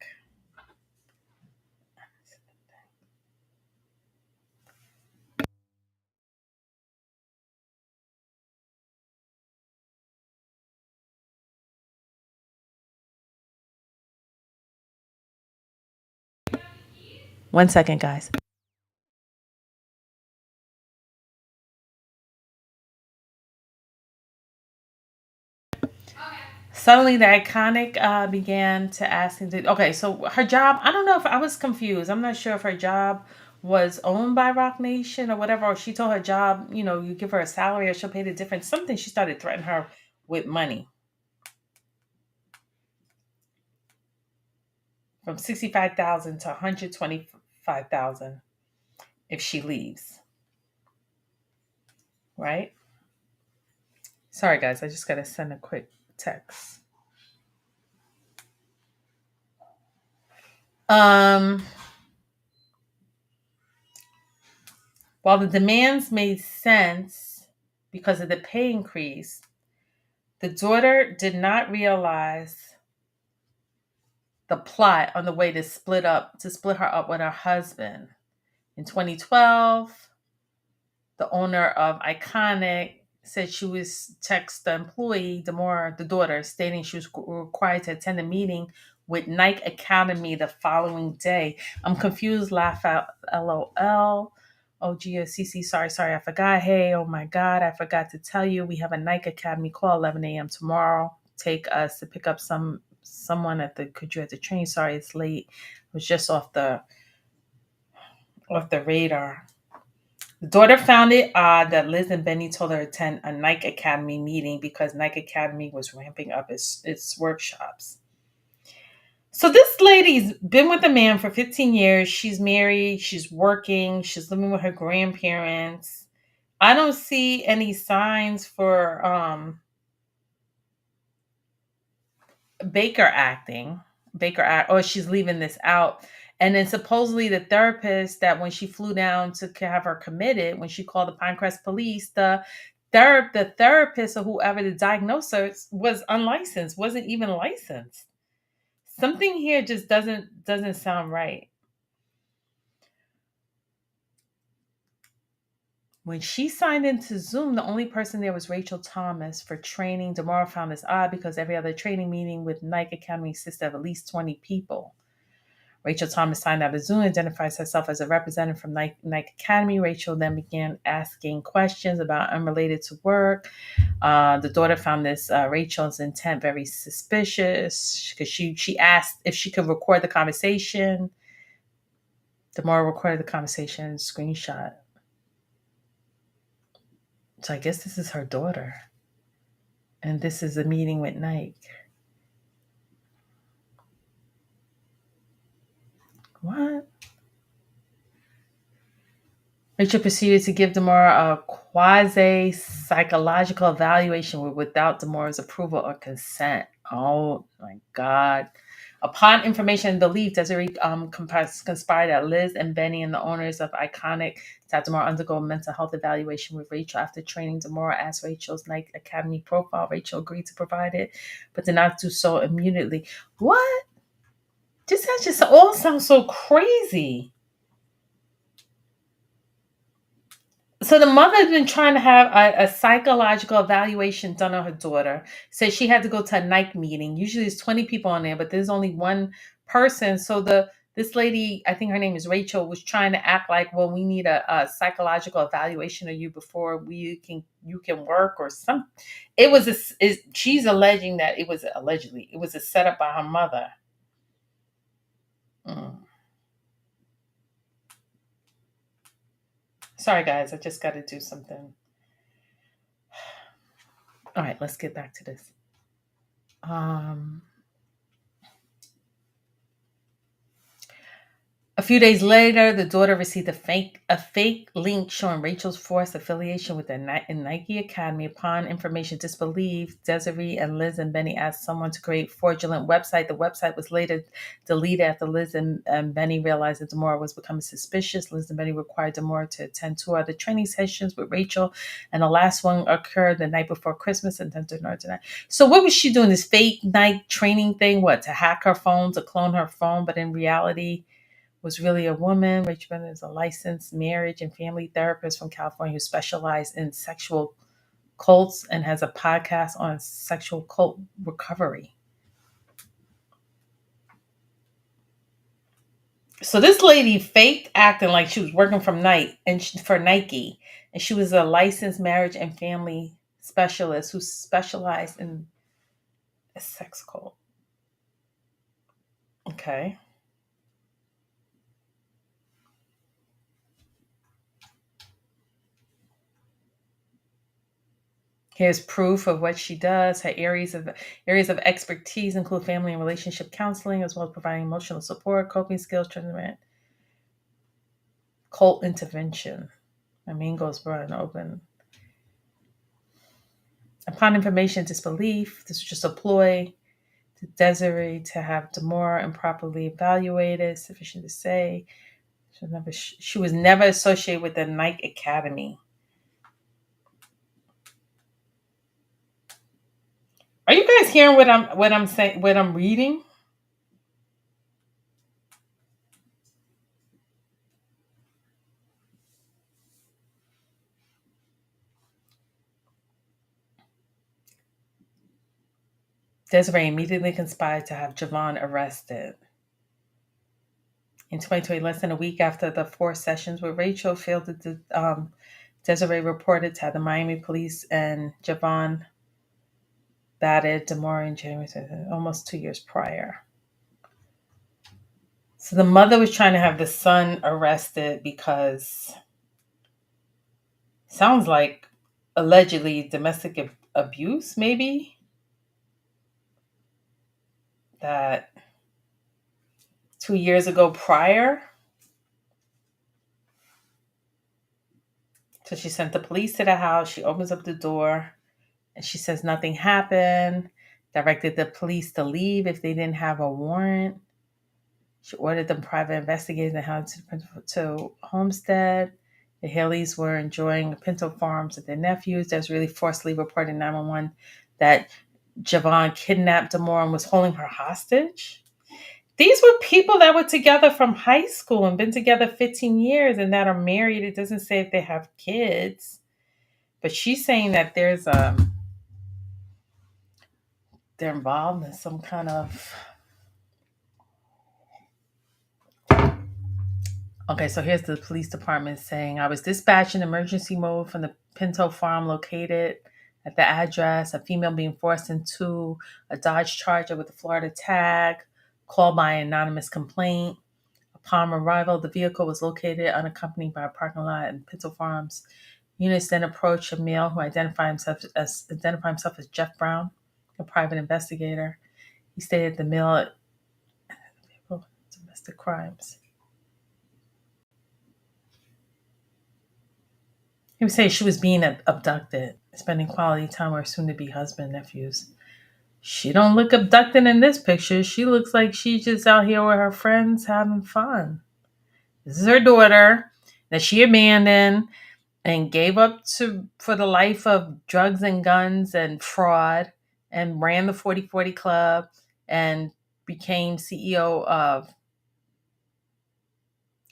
1 second, guys. Suddenly, the iconic began to ask him to. Okay, so her job, I don't know if I was confused. I'm not sure if her job was owned by Roc Nation or whatever, or she told her job, you give her a salary or she'll pay the difference. Something she started threatening her with money from 65,000 to 125,000 if she leaves. Right? Sorry, guys. I just got to send a quick text. Um, while the demands made sense because of the pay increase, the daughter did not realize the plot on the way to split her up with her husband. In 2012, the owner of Iconic said she was text the employee, the daughter, stating she was required to attend a meeting with Nike Academy the following day. I'm confused, laugh out, LOL. Oh, GSCC, sorry, I forgot. Hey, oh my God, I forgot to tell you. We have a Nike Academy call 11 a.m. tomorrow. Take us to pick up someone could you at the train? Sorry, it's late. It was just off the radar. The daughter found it odd that Liz and Benny told her to attend a Nike Academy meeting because Nike Academy was ramping up its workshops. So this lady's been with a man for 15 years. She's married. She's working. She's living with her grandparents. I don't see any signs for Baker acting. Or she's leaving this out. And then supposedly the therapist that when she flew down to have her committed, when she called the Pinecrest police, the therapist or whoever the diagnoser was unlicensed, wasn't even licensed. Something here just doesn't sound right. When she signed into Zoom, the only person there was Rachel Thomas for training. Demoree found this odd because every other training meeting with Nike Academy consisted of at least 20 people. Rachel Thomas signed out of Zoom, identifies herself as a representative from Nike Academy. Rachel then began asking questions about unrelated to work. The daughter found this Rachel's intent very suspicious because she asked if she could record the conversation. Demoree recorded the conversation and screenshot. So I guess this is her daughter. And this is a meeting with Nike. What? Rachel proceeded to give Demoree a quasi-psychological evaluation without Demoree's approval or consent. Oh my God. Upon information and belief, Desiree conspired that Liz and Benny and the owners of Iconic to have Demoree undergo a mental health evaluation with Rachel. After training, Demoree asked Rachel's Nike Academy profile. Rachel agreed to provide it, but did not do so immediately. What? This just all sounds so crazy. So the mother's been trying to have a psychological evaluation done on her daughter. Said she had to go to a night meeting. Usually there's 20 people on there, but there's only one person. So this lady, I think her name is Rachel, was trying to act like, well, we need a psychological evaluation of you before you can work or some. It was she's alleging that it was a setup by her mother. Mm. Sorry guys, I just got to do something. All right, let's get back to this. Um A few days later, the daughter received a fake link showing Rachel's forced affiliation with the Nike Academy. Upon information disbelieved, Desiree and Liz and Benny asked someone to create a fraudulent website. The website was later deleted after Liz and Benny realized that Demoree was becoming suspicious. Liz and Benny required Demoree to attend 2 other training sessions with Rachel, and the last one occurred the night before Christmas and then tonight. So what was she doing? This fake night training thing? What, to hack her phone, to clone her phone? But in reality, was really a woman. Rachel Brennan is a licensed marriage and family therapist from California who specializes in sexual cults and has a podcast on sexual cult recovery. So this lady faked acting like she was working for Nike, and she was a licensed marriage and family specialist who specialized in a sex cult. Okay. Here's proof of what she does. Her areas of expertise include family and relationship counseling, as well as providing emotional support, coping skills, treatment, cult intervention. My main goal is broad and open. Upon information disbelief, this was just a ploy to Desiree to have Demoree improperly evaluated. Sufficient to say, she was never associated with the Nike Academy. Are you guys hearing what I'm saying? What I'm reading? Desiree immediately conspired to have Javon arrested. In 2020, less than a week after the 4 sessions with Rachel failed Desiree reported to the Miami police and Javon batted Demoree in January, almost 2 years prior. So the mother was trying to have the son arrested because sounds like allegedly domestic abuse, maybe that 2 years ago prior. So she sent the police to the house. She opens up the door and she says nothing happened. Directed the police to leave if they didn't have a warrant. She ordered them private investigators and headed to Homestead. The Haleys were enjoying Pinto Farms with their nephews. There's really forcibly reported 911 that Javon kidnapped Demoree and was holding her hostage. These were people that were together from high school and been together 15 years and that are married. It doesn't say if they have kids, but she's saying that they're involved in some kind of. Okay, so here's the police department saying, I was dispatched in emergency mode from the Pinto farm located at the address, a female being forced into a Dodge Charger with a Florida tag, called by an anonymous complaint. Upon arrival, the vehicle was located unaccompanied by a parking lot in Pinto Farms. Units then approached a male who identified himself as Jeff Brown, a private investigator. He stated the male domestic crimes. He would say she was being abducted, spending quality time with her soon-to-be husband and nephews. She don't look abducted in this picture. She looks like she's just out here with her friends having fun. This is her daughter that she abandoned and gave up to for the life of drugs and guns and fraud, and ran the 40/40 Club and became CEO of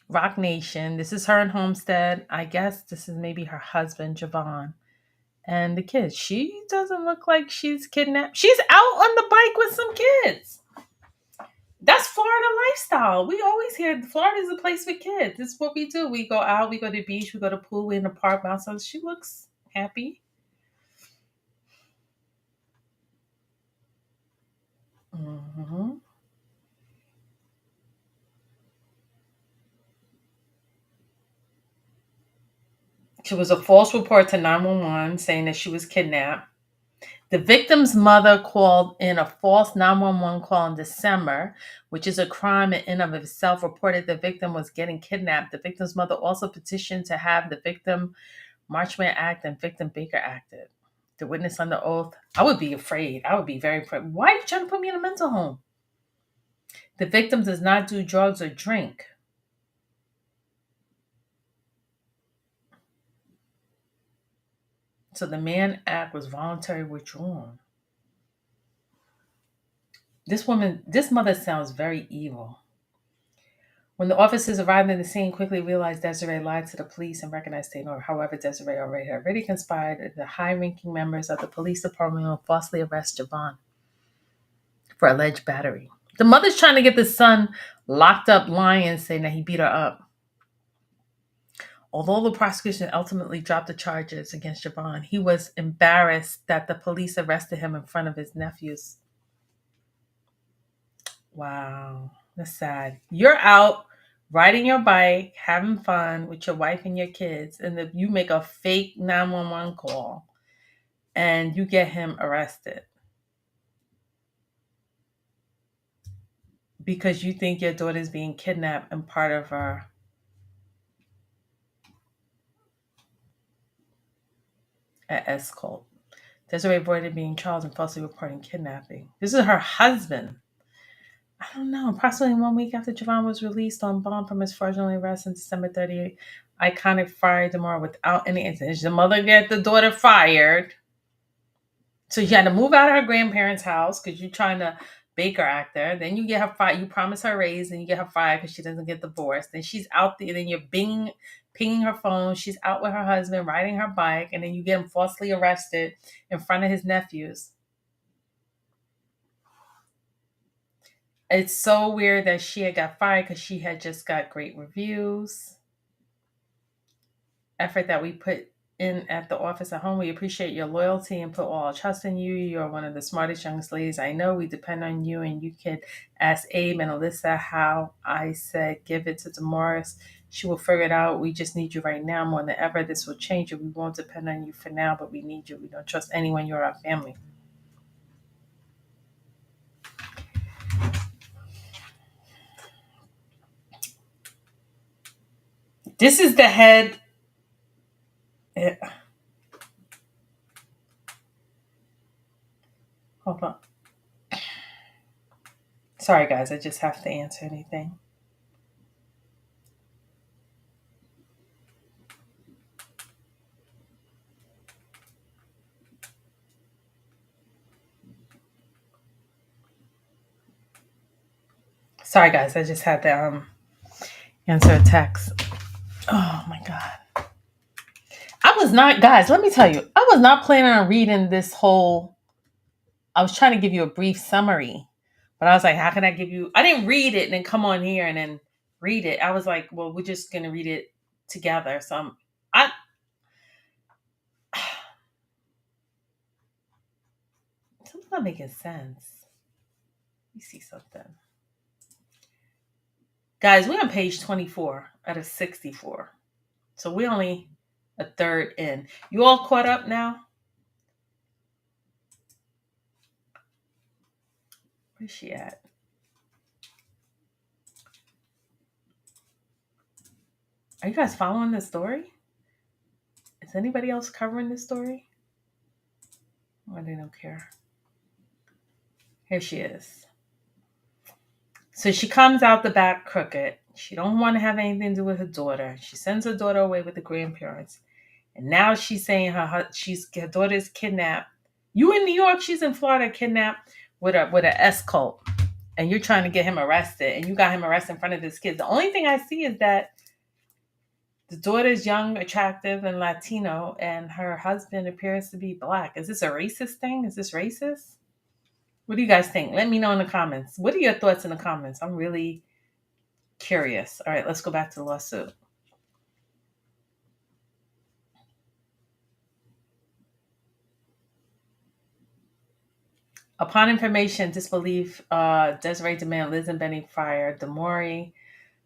Roc Nation. This is her in Homestead. I guess this is maybe her husband, Javon. And the kids. She doesn't look like she's kidnapped. She's out on the bike with some kids. That's Florida lifestyle. We always hear Florida is a place for kids. This is what we do. We go out, we go to the beach, we go to the pool, we in the park. So she looks happy. Mm-hmm. She was a false report to 911 saying that she was kidnapped. The victim's mother called in a false 911 call in December, which is a crime in and of itself, reported the victim was getting kidnapped. The victim's mother also petitioned to have the victim Marchman Act and victim Baker acted. The witness under oath, I would be afraid. I would be very afraid. Why are you trying to put me in a mental home? The victim does not do drugs or drink. So the Mann Act was voluntarily withdrawn. This mother sounds very evil. When the officers arrived in the scene, quickly realized Desiree lied to the police and recognized state order. However, Desiree already conspired with the high-ranking members of the police department to falsely arrest Javon for alleged battery. The mother's trying to get the son locked up lying, saying that he beat her up. Although the prosecution ultimately dropped the charges against Javon, he was embarrassed that the police arrested him in front of his nephews. Wow, that's sad. You're out riding your bike, having fun with your wife and your kids, and then you make a fake 911 call and you get him arrested because you think your daughter's being kidnapped and part of her escort. Desiree avoided being charged and falsely reporting kidnapping. This is her husband. I don't know. Approximately 1 week after Javon was released on bond from his fraudulent arrest on December 38th, Iconic fired Demoree without any incident. The mother get the daughter fired. So she had to move out of her grandparents' house because you're trying to Baker act there. Then you get her fired. You promise her a raise, and you get her fired because she doesn't get divorced. Then she's out there. Then you're pinging her phone. She's out with her husband, riding her bike, and then you get him falsely arrested in front of his nephews. It's so weird that she had got fired because she had just got great reviews. Effort that we put in at the office at home. We appreciate your loyalty and put all our trust in you. You're one of the smartest youngest ladies I know. We depend on you, and you can ask Abe and Alyssa how I said give it to Damaris. She will figure it out. We just need you right now more than ever. This will change you. We won't depend on you for now, but we need you. We don't trust anyone. You're our family. This is the head. Hold on. Sorry, guys. I just have to answer anything. Sorry, guys. I just had to answer a text. Oh, my God. I was not, guys, let me tell you, I was not planning on reading this whole, I was trying to give you a brief summary, but I was like, how can I give you, I didn't read it and then come on here and then read it. I was like, well, we're just going to read it together. So something's not making sense. Let me see something. Guys, we're on page 24 out of 64. So we're only a third in. You all caught up now? Where's she at? Are you guys following this story? Is anybody else covering this story? Oh, they don't care. Here she is. So she comes out the back crooked. She don't want to have anything to do with her daughter. She sends her daughter away with the grandparents. And now she's saying her daughter is kidnapped. You in New York, she's in Florida, kidnapped with an escort. And you're trying to get him arrested. And you got him arrested in front of his kids. The only thing I see is that The daughter's young, attractive, and Latino, and her husband appears to be black. Is this a racist thing? Is this racist? What do you guys think? Let me know in the comments. What are your thoughts in the comments? I'm really curious. All right, let's go back to the lawsuit. Upon information, disbelief, Desiree demand Liz and Benny fire Demoree,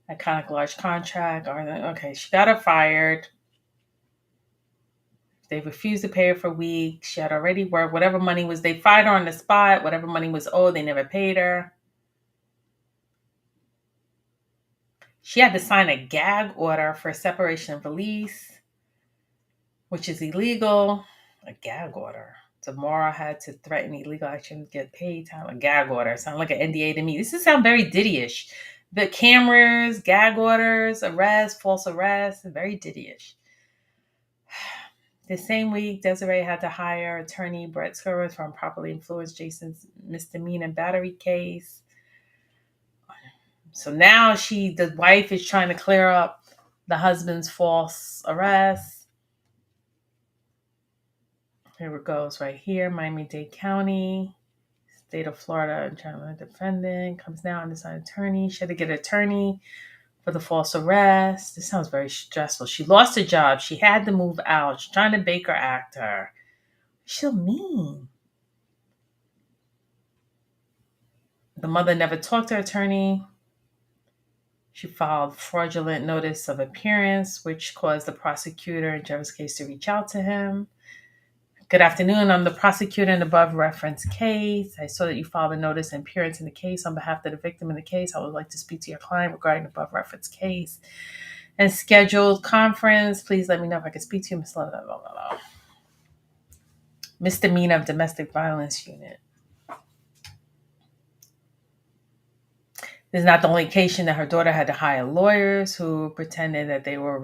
iconic large contract. Okay, she got her fired. They refused to pay her for weeks. She had already worked. Whatever money was, they fired her on the spot. Whatever money was owed, they never paid her. She had to sign a gag order for separation of release, which is illegal. A gag order. Demoree had to threaten illegal action to get paid time. A gag order. Sound like an NDA to me. This is sound very Diddy-ish. The cameras, gag orders, arrest, false arrest, very Diddy-ish. The same week, Desiree had to hire attorney Brett Skurwitz for improperly influenced Jason's misdemeanor battery case. So now the wife is trying to clear up the husband's false arrest. Here it goes right here. Miami-Dade County, state of Florida, internal defendant comes now undecided attorney. She had to get an attorney for the false arrest. This sounds very stressful. She lost her job. She had to move out. She's trying to Baker act her. She'll mean. The mother never talked to her attorney. She filed fraudulent notice of appearance, which caused the prosecutor in Jeff case to reach out to him. Good afternoon. I'm the prosecutor in the above referenced case. I saw that you filed a notice of appearance in the case on behalf of the victim in the case. I would like to speak to your client regarding the above referenced case and scheduled conference. Please let me know if I can speak to you, Ms. Misdemeanor of domestic violence unit. This is not the only occasion that her daughter had to hire lawyers who pretended that they were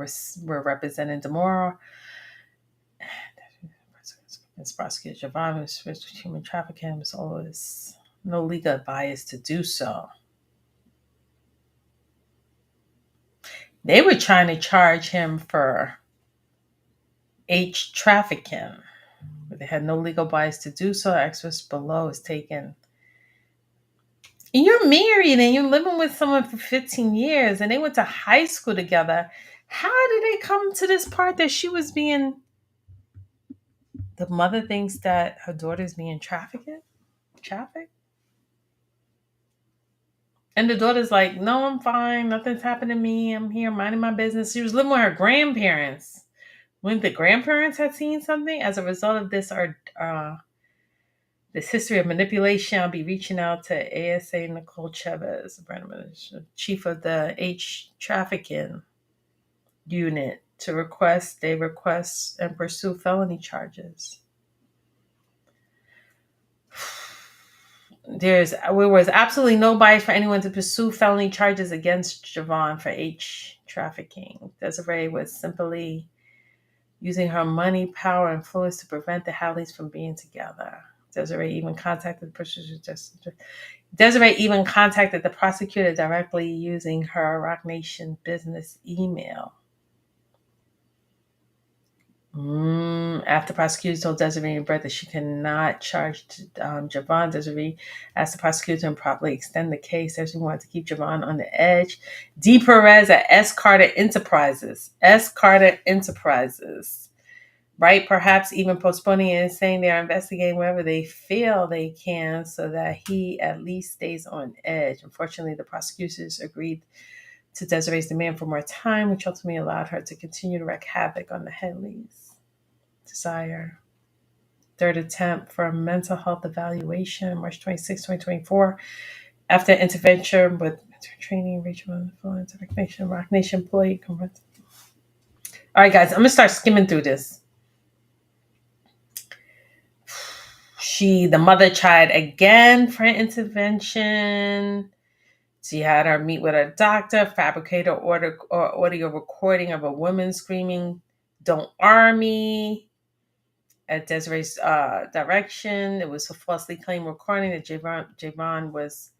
representing Demoree. This prosecutor Javon was with human trafficking was always no legal bias to do so. They were trying to charge him for trafficking, but they had no legal bias to do so. Excerpts below is taken. And you're married and you're living with someone for 15 years and they went to high school together. How did they come to this part that she was being... The mother thinks that her daughter's being trafficked? And the daughter's like, no, I'm fine. Nothing's happened to me. I'm here minding my business. She was living with her grandparents. When the grandparents had seen something, as a result of this, this history of manipulation, I'll be reaching out to ASA Nicole Chavez, chief of the trafficking unit, to request and pursue felony charges. There was absolutely no bias for anyone to pursue felony charges against Javon for trafficking. Desiree was simply using her money, power, and influence to prevent the Hadleys from being together. Desiree even contacted the prosecutor directly using her Roc Nation business email. After prosecutors told Desiree and Brett that she cannot charge Javon, Desiree asked the prosecutor to improperly extend the case. Desiree wanted to keep Javon on the edge. D. Perez at S. Carter Enterprises. Right? Perhaps even postponing it and saying they are investigating wherever they feel they can so that he at least stays on edge. Unfortunately, the prosecutors agreed to Desiree's demand for more time, which ultimately allowed her to continue to wreak havoc on the Hadleys. Desire. Third attempt for a mental health evaluation, March 26, 2024. After intervention with training, regional philanthropic nation, Roc Nation employee. All right, guys, I'm going to start skimming through this. The mother tried again for intervention. She had her meet with a doctor, fabricate or audio recording of a woman screaming, "Don't arm me." At Desiree's direction, it was a falsely claimed recording that Javon was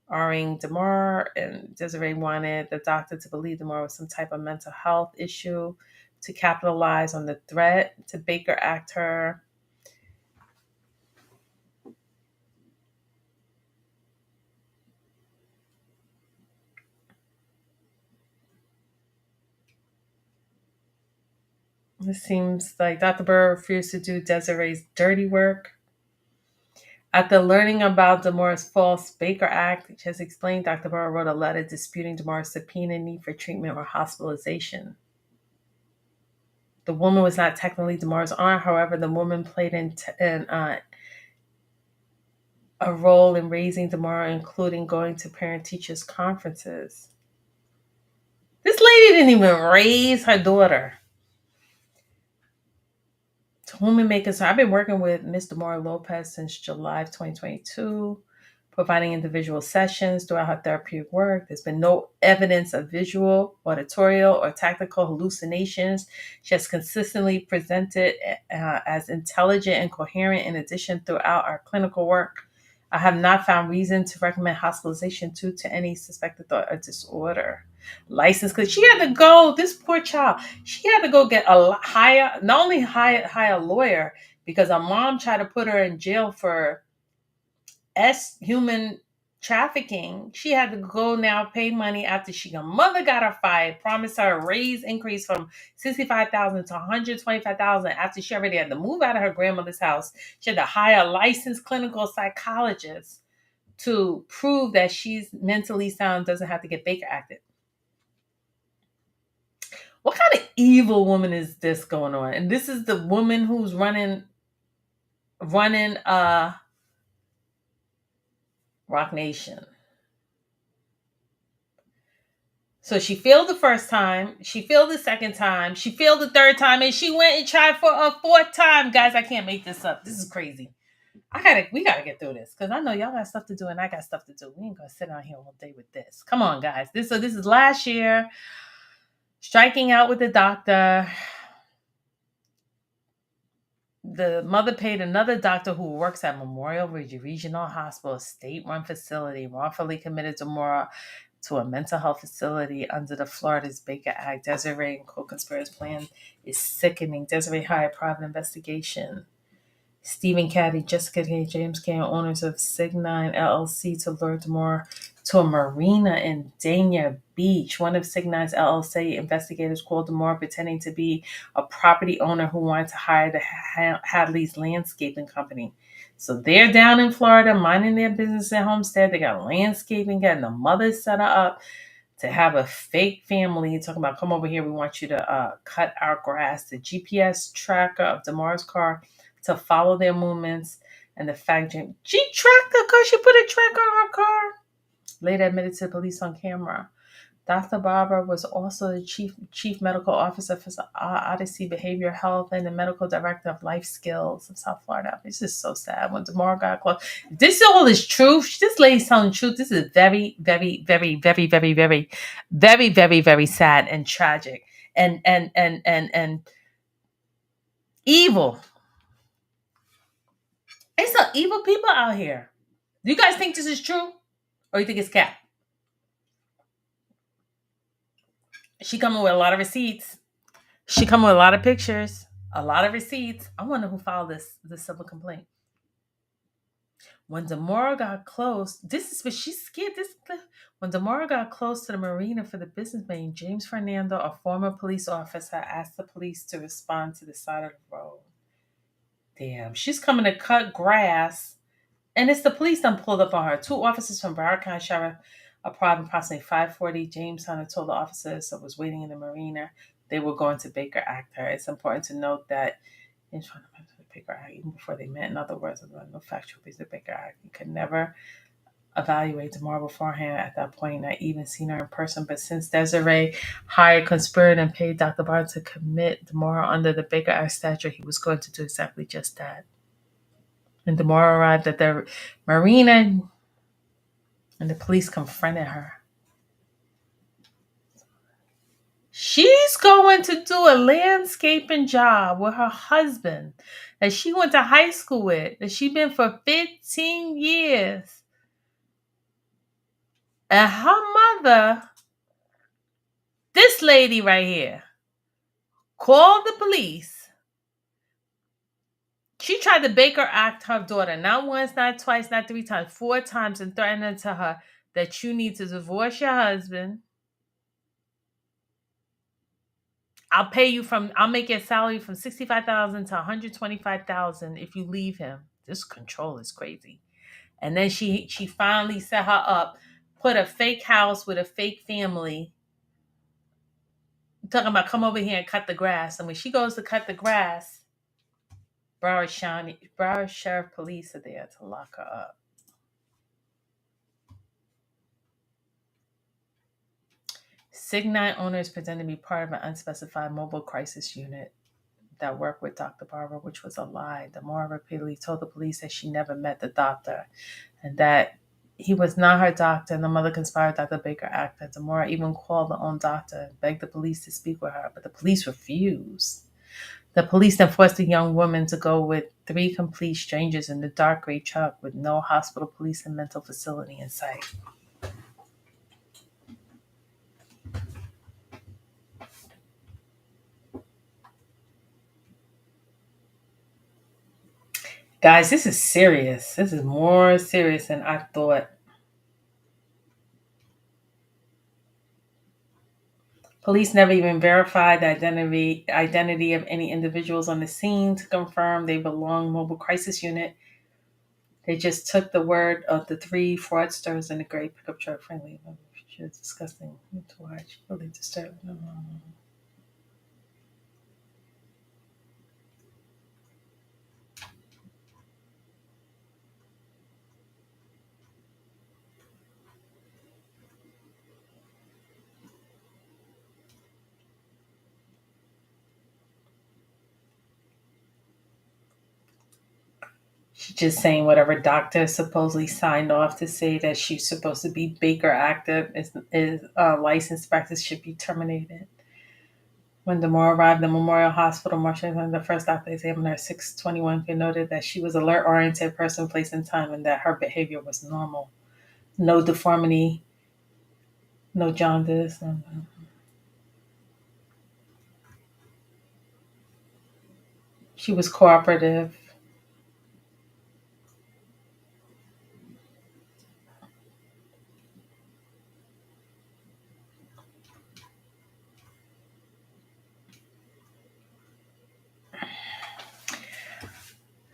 Arguing Demoree and Desiree wanted the doctor to believe Demoree was some type of mental health issue to capitalize on the threat to Baker Act her. It seems like Dr. Burr refused to do Desiree's dirty work. After learning about Demoree's false Baker Act, which has explained, Dr. Burr wrote a letter disputing Demoree's subpoena need for treatment or hospitalization. The woman was not technically Demoree's aunt. However, the woman played a role in raising Demoree, including going to parent-teachers conferences. This lady didn't even raise her daughter. To whom it may concern, I've been working with Ms. Demoree Lopez since July of 2022, providing individual sessions throughout her therapeutic work. There's been no evidence of visual, auditorial, or tactical hallucinations. She has consistently presented as intelligent and coherent. In addition, throughout our clinical work, I have not found reason to recommend hospitalization due to any suspected thought or disorder. License, because she had to go, this poor child, she had to go get not only hire a lawyer, because her mom tried to put her in jail for human trafficking. She had to go now pay money after her mother got her fired, promised her a raise increase from 65,000 to 125,000 after she already had to move out of her grandmother's house. She had to hire a licensed clinical psychologist to prove that she's mentally sound, doesn't have to get Baker acted. What kind of evil woman is this going on? And this is the woman who's running Roc Nation. So she failed the first time, she failed the second time, she failed the third time, and she went and tried for a fourth time. Guys, I can't make this up. This is crazy. We gotta get through this, because I know y'all got stuff to do and I got stuff to do. We ain't gonna sit down here all day with this. Come on, guys. This is last year. Striking out with the doctor. The mother paid another doctor who works at Memorial Regional Hospital, a state-run facility, wrongfully committed Demoree to a mental health facility under the Florida's Baker Act. Desiree and co-conspirators' plan is sickening. Desiree hired private investigation. Stephen Caddy, Jessica K, James K, owners of Sig9 LLC, to lure Demoree to a marina in Dania Beach. One of Sig9's LLC investigators called Demoree pretending to be a property owner who wanted to hire the Hadley's landscaping company. So they're down in Florida minding their business at Homestead. They got landscaping, getting the mother set up to have a fake family talking about, come over here, we want you to cut our grass. The GPS tracker of Demoree's car to follow their movements, and the fact she tracked her car. She put a tracker on her car. Later admitted to the police on camera. Dr. Barber was also the chief medical officer for Odyssey Behavioral Health and the medical director of Life Skills of South Florida. It's just so sad when Demoree got close. This all is true. This lady's telling the truth. This is very, very, very, very, very, very, very, very, very sad and tragic and evil. It's some evil people out here. Do you guys think this is true? Or you think it's cap? She coming with a lot of receipts. She coming with a lot of pictures, a lot of receipts. I wonder who filed this civil complaint. When Demoree got close, this is what she's scared. When Demoree got close to the marina for the businessman, James Fernando, a former police officer, asked the police to respond to the side of the road. Damn, she's coming to cut grass, and it's the police done pulled up on her. 2 officers from Broward County Sheriff arrived approximately 5:40. James Hunter told the officers that was waiting in the marina they were going to Baker Act her. It's important to note that in front of the Baker Act, even before they met, in other words, there was no factual basis of Baker Act. You could never evaluate Demoree beforehand at that point, not even seen her in person. But since Desiree hired, conspired, and paid Dr. Barr to commit Demoree under the Baker Act statute, he was going to do exactly just that. And Demoree arrived at the marina, and the police confronted her. She's going to do a landscaping job with her husband that she went to high school with, that she's been for 15 years. And her mother, this lady right here, called the police. She tried to Baker Act her daughter, not once, not twice, not three times, four times, and threatened to her that you need to divorce your husband. I'll make your salary from 65,000 to 125,000 if you leave him. This control is crazy. And then she finally set her up, put a fake house with a fake family. Talking about come over here and cut the grass. And when she goes to cut the grass, Broward Sheriff Police are there to lock her up. Signite owners pretend to be part of an unspecified mobile crisis unit that worked with Dr. Barber, which was a lie. Demoree repeatedly told the police that she never met the doctor and that he was not her doctor, and the mother conspired Dr. Baker Act. That Demoree even called the own doctor and begged the police to speak with her, but the police refused. The police then forced the young woman to go with three complete strangers in the dark gray truck with no hospital, police, and mental facility in sight. Guys, this is serious. This is more serious than I thought. Police never even verified the identity of any individuals on the scene to confirm they belong mobile crisis unit. They just took the word of the three fraudsters in the gray pickup truck. Friendly, it's disgusting to watch. Really disturbing. She's just saying whatever doctor supposedly signed off to say that she's supposed to be Baker active is licensed practice should be terminated. When Demoree arrived at Memorial Hospital, Marchman, the first doctor examined her 621, noted that she was alert, oriented person, place, and time, and that her behavior was normal. No deformity, no jaundice. She was cooperative.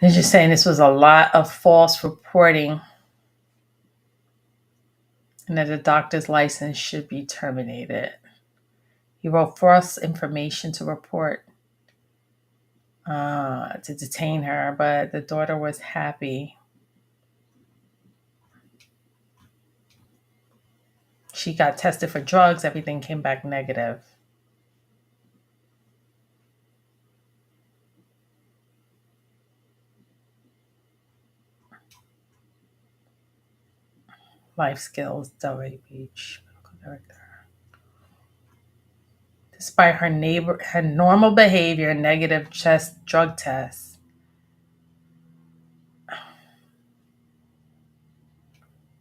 They're just saying this was a lot of false reporting and that the doctor's license should be terminated. He wrote false information to report to detain her, but the daughter was happy. She got tested for drugs. Everything came back negative. Life skills, Delray Beach, medical director. Despite her normal behavior, negative chest drug tests.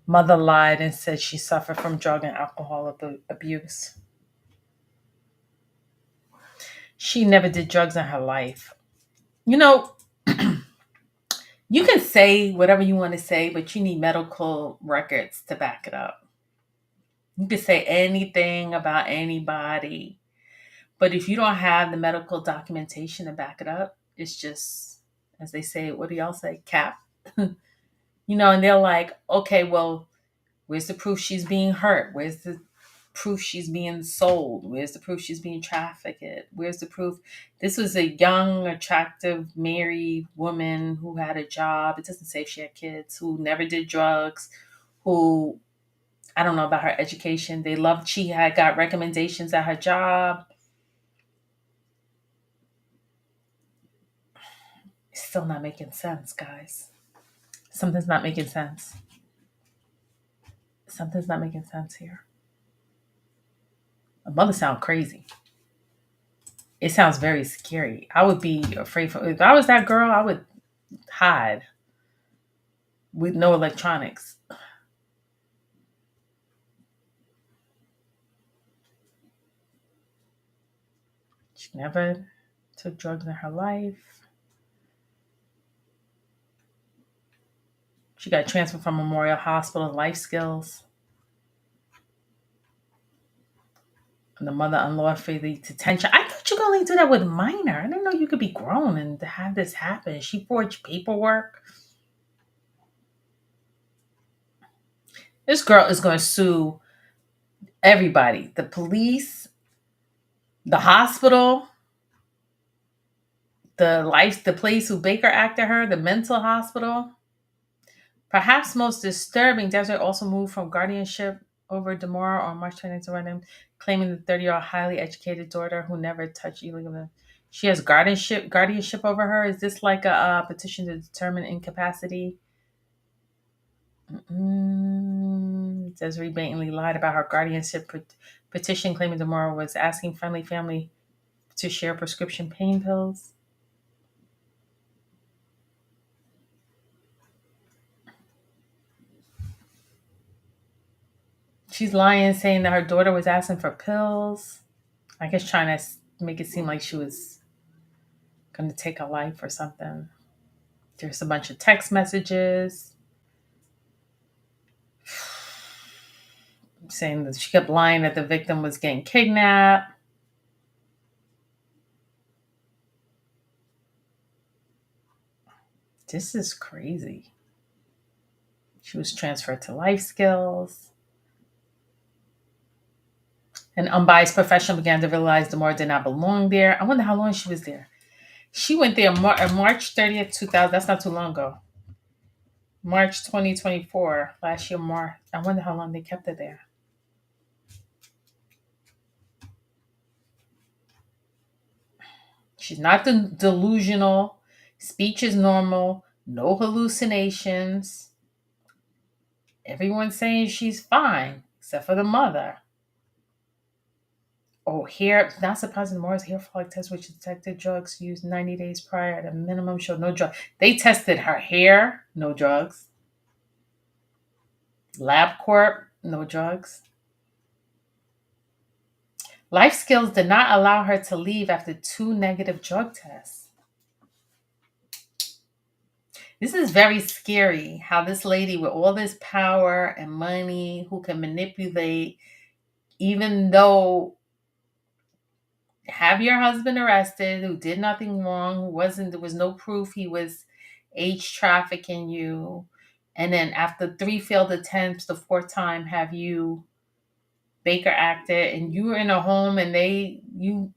Mother lied and said she suffered from drug and alcohol abuse. She never did drugs in her life. You know, you can say whatever you want to say, but you need medical records to back it up. You can say anything about anybody, but if you don't have the medical documentation to back it up, it's just, as they say, what do y'all say? Cap. And they're like, okay, well, where's the proof she's being hurt? Where's the proof she's being sold? Where's the proof she's being trafficked? Where's the proof? This was a young, attractive, married woman who had a job. It doesn't say if she had kids, who never did drugs, who, I don't know about her education. They loved, she had got recommendations at her job. It's still not making sense, guys. Something's not making sense. Something's not making sense here. My mother sounds crazy. It sounds very scary. I would be afraid if I was that girl, I would hide with no electronics. She never took drugs in her life. She got transferred from Memorial Hospital Life Skills. And the mother unlawfully detention. I thought you could only do that with minor. I didn't know you could be grown and to have this happen. She forged paperwork. This girl is going to sue everybody. The police, the hospital, the place who Baker acted her, the mental hospital. Perhaps most disturbing, Desiree also moved from guardianship over Demoree on March 20th, claiming the 30-year-old highly educated daughter who never touched illegal. She has guardianship over her. Is this like a petition to determine incapacity? Desiree blatantly lied about her guardianship petition, claiming Demoree was asking friendly family to share prescription pain pills. She's lying, saying that her daughter was asking for pills. I guess trying to make it seem like she was going to take a life or something. There's a bunch of text messages saying that she kept lying that the victim was getting kidnapped. This is crazy. She was transferred to Life Skills. An unbiased professional began to realize Demoree did not belong there. I wonder how long she was there. She went there March 30th, 2000. That's not too long ago. March 2024, last year, March. I wonder how long they kept her there. She's not delusional. Speech is normal. No hallucinations. Everyone's saying she's fine, except for the mother. Oh, hair. Not surprising. Demoree's hair follicle test, which detected drugs used 90 days prior at a minimum, showed no drug. They tested her hair, no drugs. LabCorp, no drugs. Life Skills did not allow her to leave after 2 negative drug tests. This is very scary how this lady with all this power and money who can manipulate, even though have your husband arrested who did nothing wrong, there was no proof he was age trafficking you. And then after 3 failed attempts, the 4th time have you Baker acted and you were in a home and in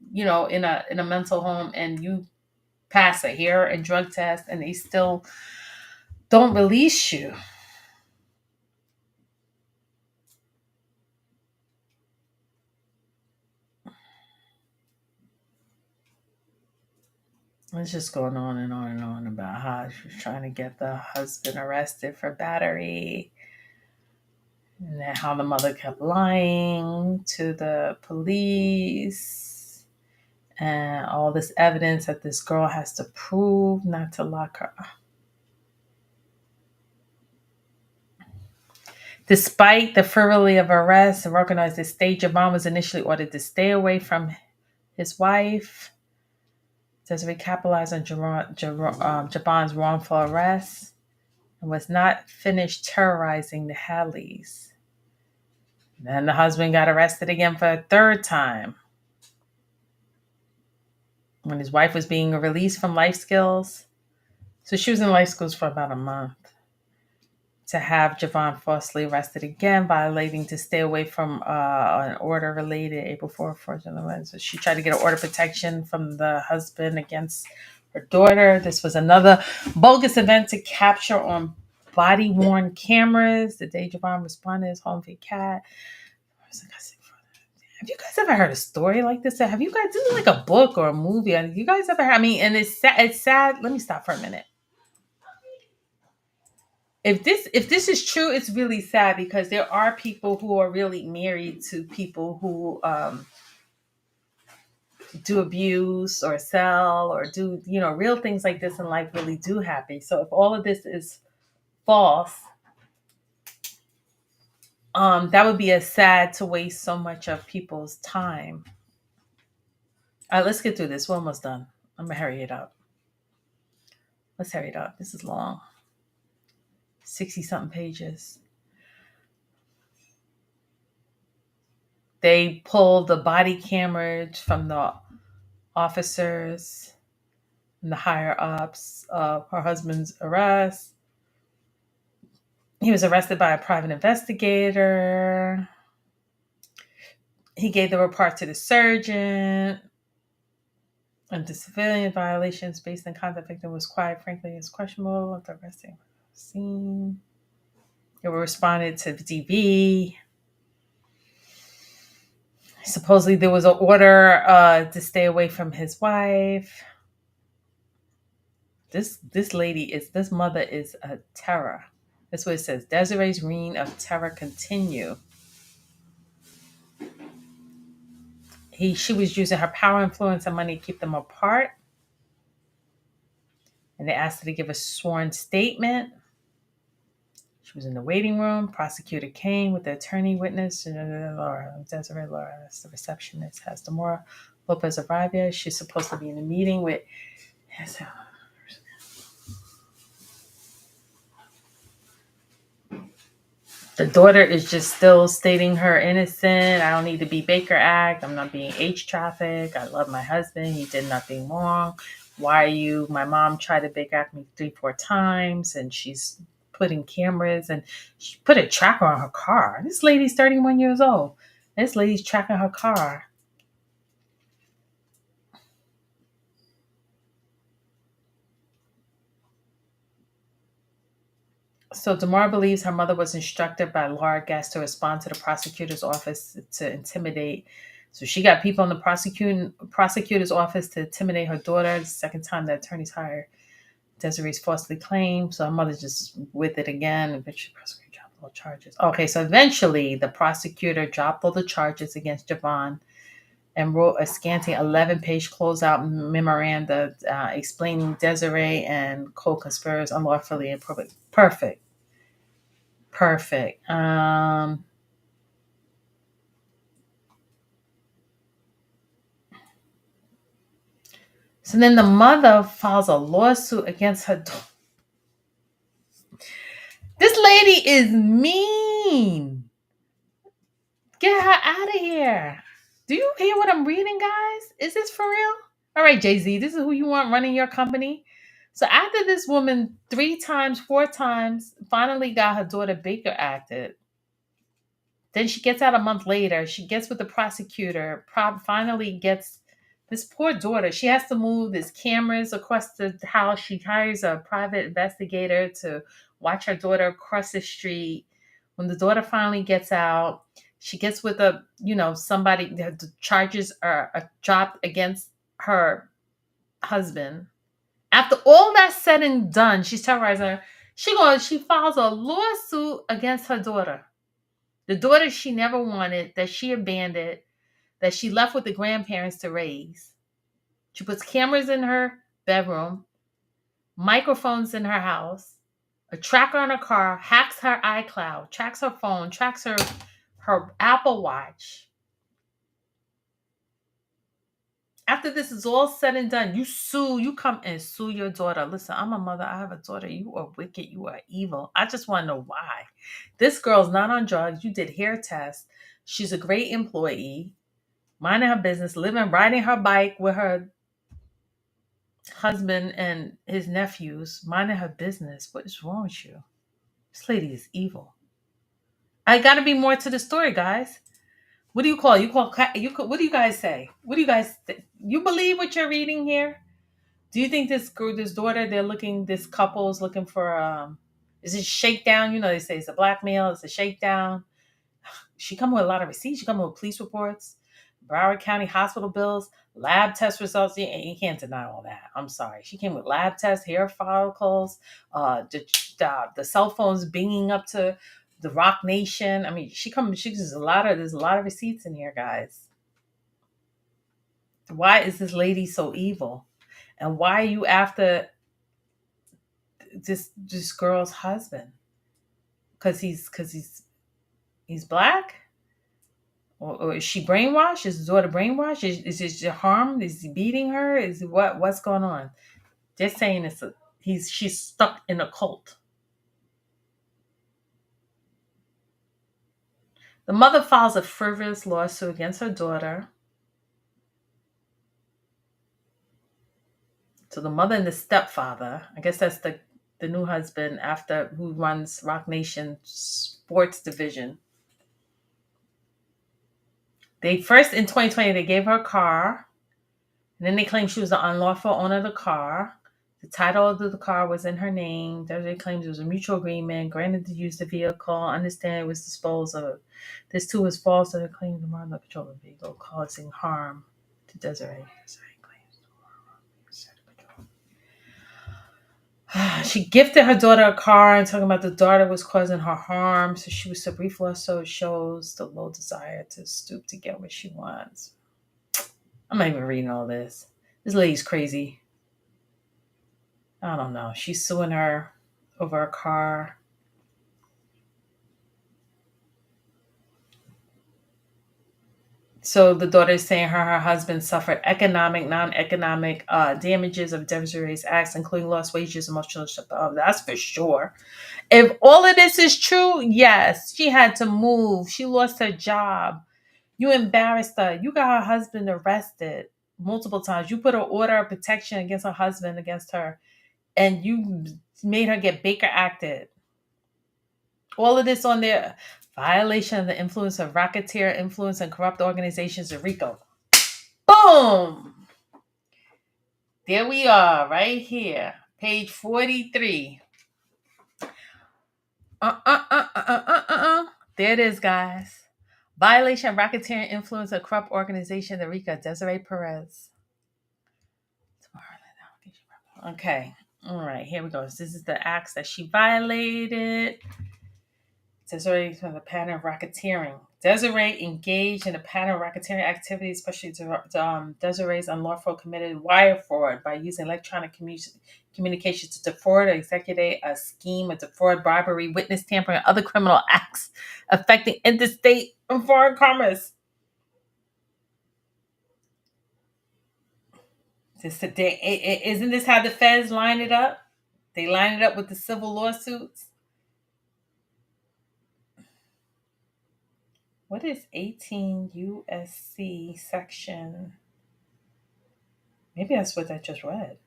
a mental home and you pass a hair and drug test and they still don't release you. It's just going on and on and on about how she was trying to get the husband arrested for battery. And then how the mother kept lying to the police. And all this evidence that this girl has to prove not to lock her up. Despite the frivolity of arrest and recognized the state, Javon was initially ordered to stay away from his wife. Desiree capitalized on Javon's wrongful arrest and was not finished terrorizing the Hadleys. Then the husband got arrested again for a 3rd time. When his wife was being released from Life Skills. So she was in Life Skills for about a month. To have Javon falsely arrested again, violating to stay away from an order related April 4th. So she tried to get an order of protection from the husband against her daughter. This was another bogus event to capture on body-worn cameras. The day Javon responded, his home for cat. Have you guys ever heard a story like this? Have you guys, this is like a book or a movie. Have you guys ever heard, and it's sad. Let me stop for a minute. If this is true, it's really sad because there are people who are really married to people who do abuse or sell or do real things like this in life really do happen. So if all of this is false, that would be a sad to waste so much of people's time. All right, let's get through this. We're almost done. I'm gonna hurry it up. Let's hurry it up. This is long. 60 something pages. They pulled the body cameras from the officers and the higher ups of her husband's arrest. He was arrested by a private investigator. He gave the report to the surgeon. And the civilian violations based on conduct victim was quiet, frankly, is questionable of the arresting scene. They were responded to the DV. Supposedly there was an order to stay away from his wife. This mother is a terror. That's what it says. Desiree's reign of terror continue. She was using her power, influence, and money to keep them apart. And they asked her to give a sworn statement. She was in the waiting room. Prosecutor came with the attorney witness. Desiree Laura, the receptionist, has Demoree Lopez arrived. She's supposed to be in a meeting with. The daughter is just still stating her innocent. I don't need to be Baker Act. I'm not being age trafficked. I love my husband. He did nothing wrong. Why are you? My mom tried to Baker Act me 3-4 times, and she's putting cameras, and she put a tracker on her car. This lady's 31 years old. This lady's tracking her car. So Demoree believes her mother was instructed by Laura Guest to respond to the prosecutor's office to intimidate. So she got people in the prosecutor's office to intimidate her daughter. The second time the attorneys hired Desiree's falsely claimed. So her mother's just with it again. Eventually, the prosecutor dropped all charges. Okay, so eventually the prosecutor dropped all the charges against Javon and wrote a scanty 11-page closeout memoranda explaining Desiree and co-conspirators unlawfully and perfect. So then the mother files a lawsuit against her daughter. This lady is mean. Get her out of here. Do you hear what I'm reading, guys? Is this for real? All right, Jay-Z, this is who you want running your company. So after this woman 3 times, 4 times, finally got her daughter Baker acted, then she gets out a month later. She gets with the prosecutor, finally gets this poor daughter. She has to move. There's cameras across the house. She hires a private investigator to watch her daughter across the street. When the daughter finally gets out, she gets with somebody. The charges are dropped against her husband. After all that's said and done, she's terrorizing her. She files a lawsuit against her daughter. The daughter she never wanted, that she abandoned, that she left with the grandparents to raise. She puts cameras in her bedroom, microphones in her house, a tracker on her car, hacks her iCloud, tracks her phone, tracks her Apple Watch. After this is all said and done, you come and sue your daughter. Listen, I'm a mother. I have a daughter. You are wicked. You are evil. I just want to know why. This girl's not on drugs. You did hair tests. She's a great employee, minding her business, riding her bike with her husband and his nephews, minding her business. What is wrong with you? This lady is evil. I got to be more to the story, guys. What do you call? What do you guys say? What do you guys? You believe what you're reading here? Do you think this daughter, this couple's looking for, is it shakedown? They say it's a blackmail, it's a shakedown. She come with a lot of receipts. She come with police reports, Broward County hospital bills, lab test results. You can't deny all that. I'm sorry. She came with lab tests, hair follicles, the cell phones binging up to the Roc Nation. I mean, there's a lot of receipts in here, guys. Why is this lady so evil? And why are you after this girl's husband? Because he's black? Or is she brainwashed? Is his daughter brainwashed? Is it harm? Is he beating her? Is it what's going on? They're saying she's stuck in a cult. The mother files a frivolous lawsuit against her daughter. So the mother and the stepfather, I guess that's the new husband after who runs Roc Nation sports division. They first in 2020 they gave her a car, and then they claimed she was the unlawful owner of the car. The title of the car was in her name. Desiree claims it was a mutual agreement, granted to use the vehicle, understand it was disposed of. This too was false, and claimed the mother control the vehicle, causing harm to Desiree. She gifted her daughter a car and talking about the daughter was causing her harm. So she was so brief so it shows the low desire to stoop to get what she wants. I'm not even reading all this. This lady's crazy. I don't know. She's suing her over a car. So the daughter is saying her husband suffered economic, non-economic damages of Desiree's acts, including lost wages, emotional support. That's for sure. If all of this is true, yes, she had to move. She lost her job. You embarrassed her. You got her husband arrested multiple times. You put an order of protection against her husband, against her, and you made her get Baker acted. All of this on there. Violation of the influence of racketeer influence and corrupt organizations in Rico. Boom! There we are, right here. Page 43. There it is, guys. Violation of racketeer influence of corrupt organization in Rico. Desiree Perez. Okay. All right, here we go. This is the acts that she violated. Desiree from the pattern of racketeering. Desiree engaged in a pattern of racketeering activities, especially Desiree's unlawful committed wire fraud by using electronic communication to defraud or execute a scheme of defraud, bribery, witness tampering, and other criminal acts affecting interstate and foreign commerce. Isn't this how the feds line it up? They line it up with the civil lawsuits. What is 18 USC section? Maybe that's what I just read.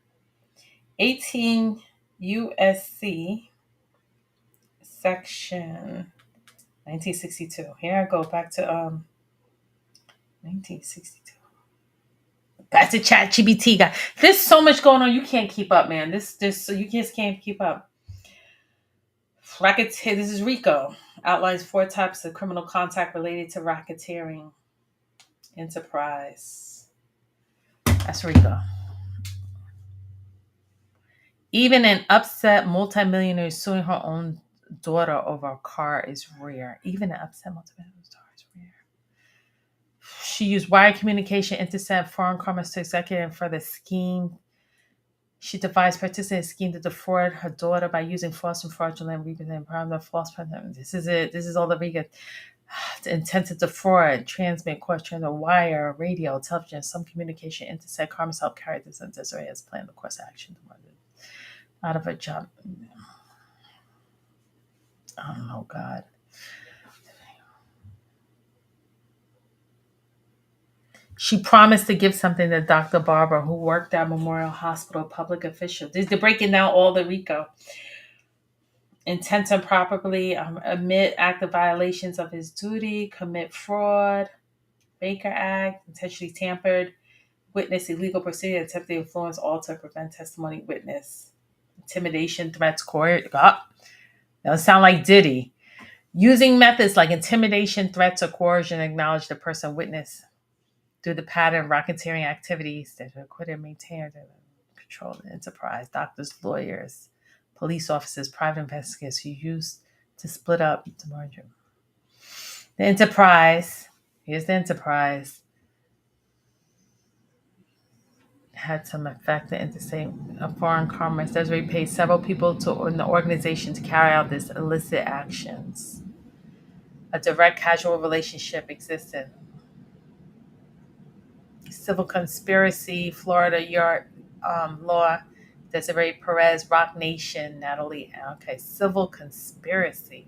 18 USC section 1962. Here I go back to 1962. Back to ChatGPT, guy. There's so much going on. You can't keep up, man. This so you just can't keep up. Racketeer. This is Rico. Outlines 4 types of criminal contact related to racketeering enterprise. That's Rico. Even an upset multimillionaire suing her own daughter over a car is rare. Even an upset multimillionaire is rare. She used wire communication, intercept foreign commerce to execute for the scheme. She devised participating in a scheme to defraud her daughter by using false and fraudulent representation. False presentation. This is it. This is all the Rico. The intent to defraud, transmit, transmit, wire, radio, television, some communication, intercept. Commerce help carry this, and Desiree has planned the course of action out of her job. Oh no, God. She promised to give something to Dr. Barber, who worked at Memorial Hospital, public official. They're breaking down all the Rico. Intent to improperly omit active violations of his duty, commit fraud, Baker Act, intentionally tampered, witness illegal proceeding, attempt to influence, alter, prevent testimony, witness, intimidation, threats, coercion. That sound like Diddy. Using methods like intimidation, threats, or coercion, acknowledge the person witness through the pattern of racketeering activities that are acquitted, maintained, and control the enterprise. Doctors, lawyers, police officers, private investigators who used to split up the margin. The enterprise, here's the enterprise, had some effect on interstate foreign commerce. Desiree paid several people in the organization to carry out these illicit actions. A direct casual relationship existed. Civil conspiracy, Florida yard law. Desiree Perez, Roc Nation, Natalie. Okay, civil conspiracy.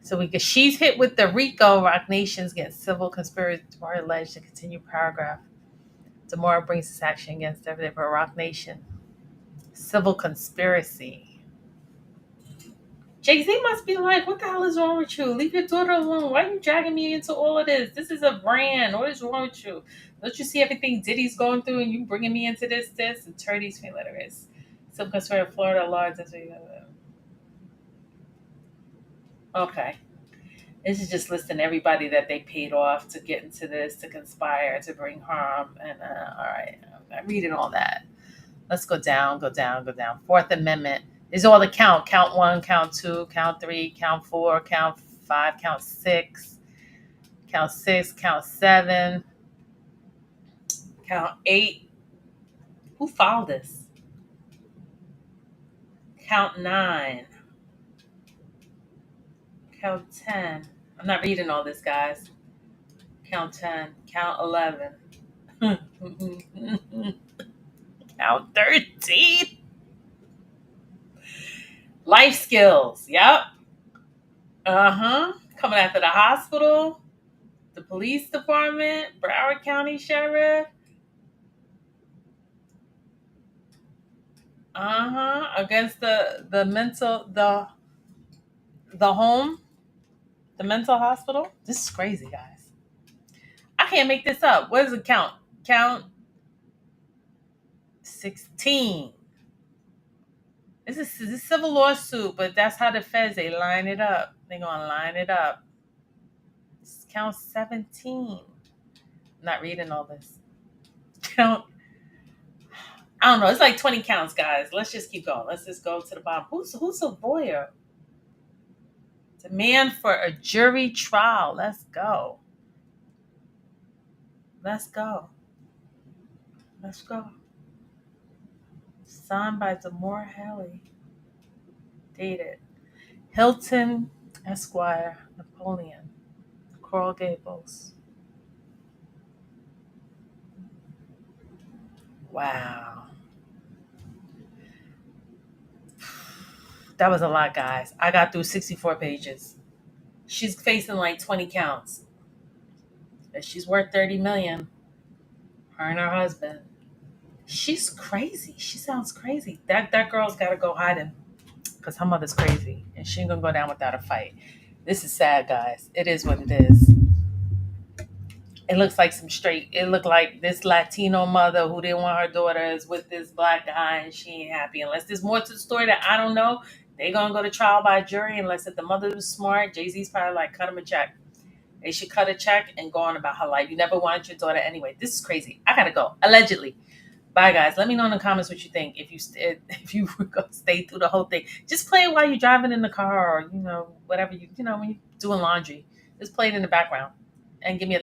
So she's hit with the Rico. Roc Nation's getting civil conspiracy or alleged to continue paragraph. Demoree brings this action against everything for Roc Nation. Civil conspiracy. Jay-Z must be like, what the hell is wrong with you? Leave your daughter alone. Why are you dragging me into all of this? This is a brand. What is wrong with you? Don't you see everything Diddy's going through and you bringing me into this? Attorneys, letters. Civil conspiracy, Florida law. Okay. This is just listing everybody that they paid off to get into this, to conspire, to bring harm. And all right, I'm reading all that. Let's go down. Fourth Amendment. These are all the count. Count 1, count 2, count 3, count 4, count 5, count 6, count 6, count 7, count 8. Who filed this? Count 9. Count 10. I'm not reading all this, guys. Count 10. Count 11. Count 13. Life skills. Yep. Coming after the hospital, the police department, Broward County Sheriff. Against the mental the home, the mental hospital. This is crazy, guys. I can't make this up. What does it count? Count 16. This is a civil lawsuit, but that's how the feds, they line it up. They're gonna line it up. This is count 17. I'm not reading all this. Count, I don't know. It's like 20 counts, guys. Let's just keep going. Let's just go to the bottom. Who's a lawyer? Demand for a jury trial. Let's go. Signed by Demoree Hadley. Dated. Hilton Esquire. Napoleon. Coral Gables. Wow. That was a lot, guys. I got through 64 pages. She's facing like 20 counts. But she's worth $30 million. Her and her husband. She's crazy. She sounds crazy. That girl's got to go hiding because her mother's crazy and she ain't gonna go down without a fight. This is sad, guys. It is what it is. It looks like it looked like this Latino mother who didn't want her daughters with this black guy and she ain't happy. Unless there's more to the story that I don't know, they gonna go to trial by jury unless if the mother was smart. Jay-Z's probably like, cut him a check. They should cut a check and go on about her life. You never wanted your daughter anyway. This is crazy. I gotta go. Allegedly. Bye, guys. Let me know in the comments what you think. If you were gonna stay through the whole thing, just play it while you're driving in the car or whatever when you're doing laundry. Just play it in the background and give me a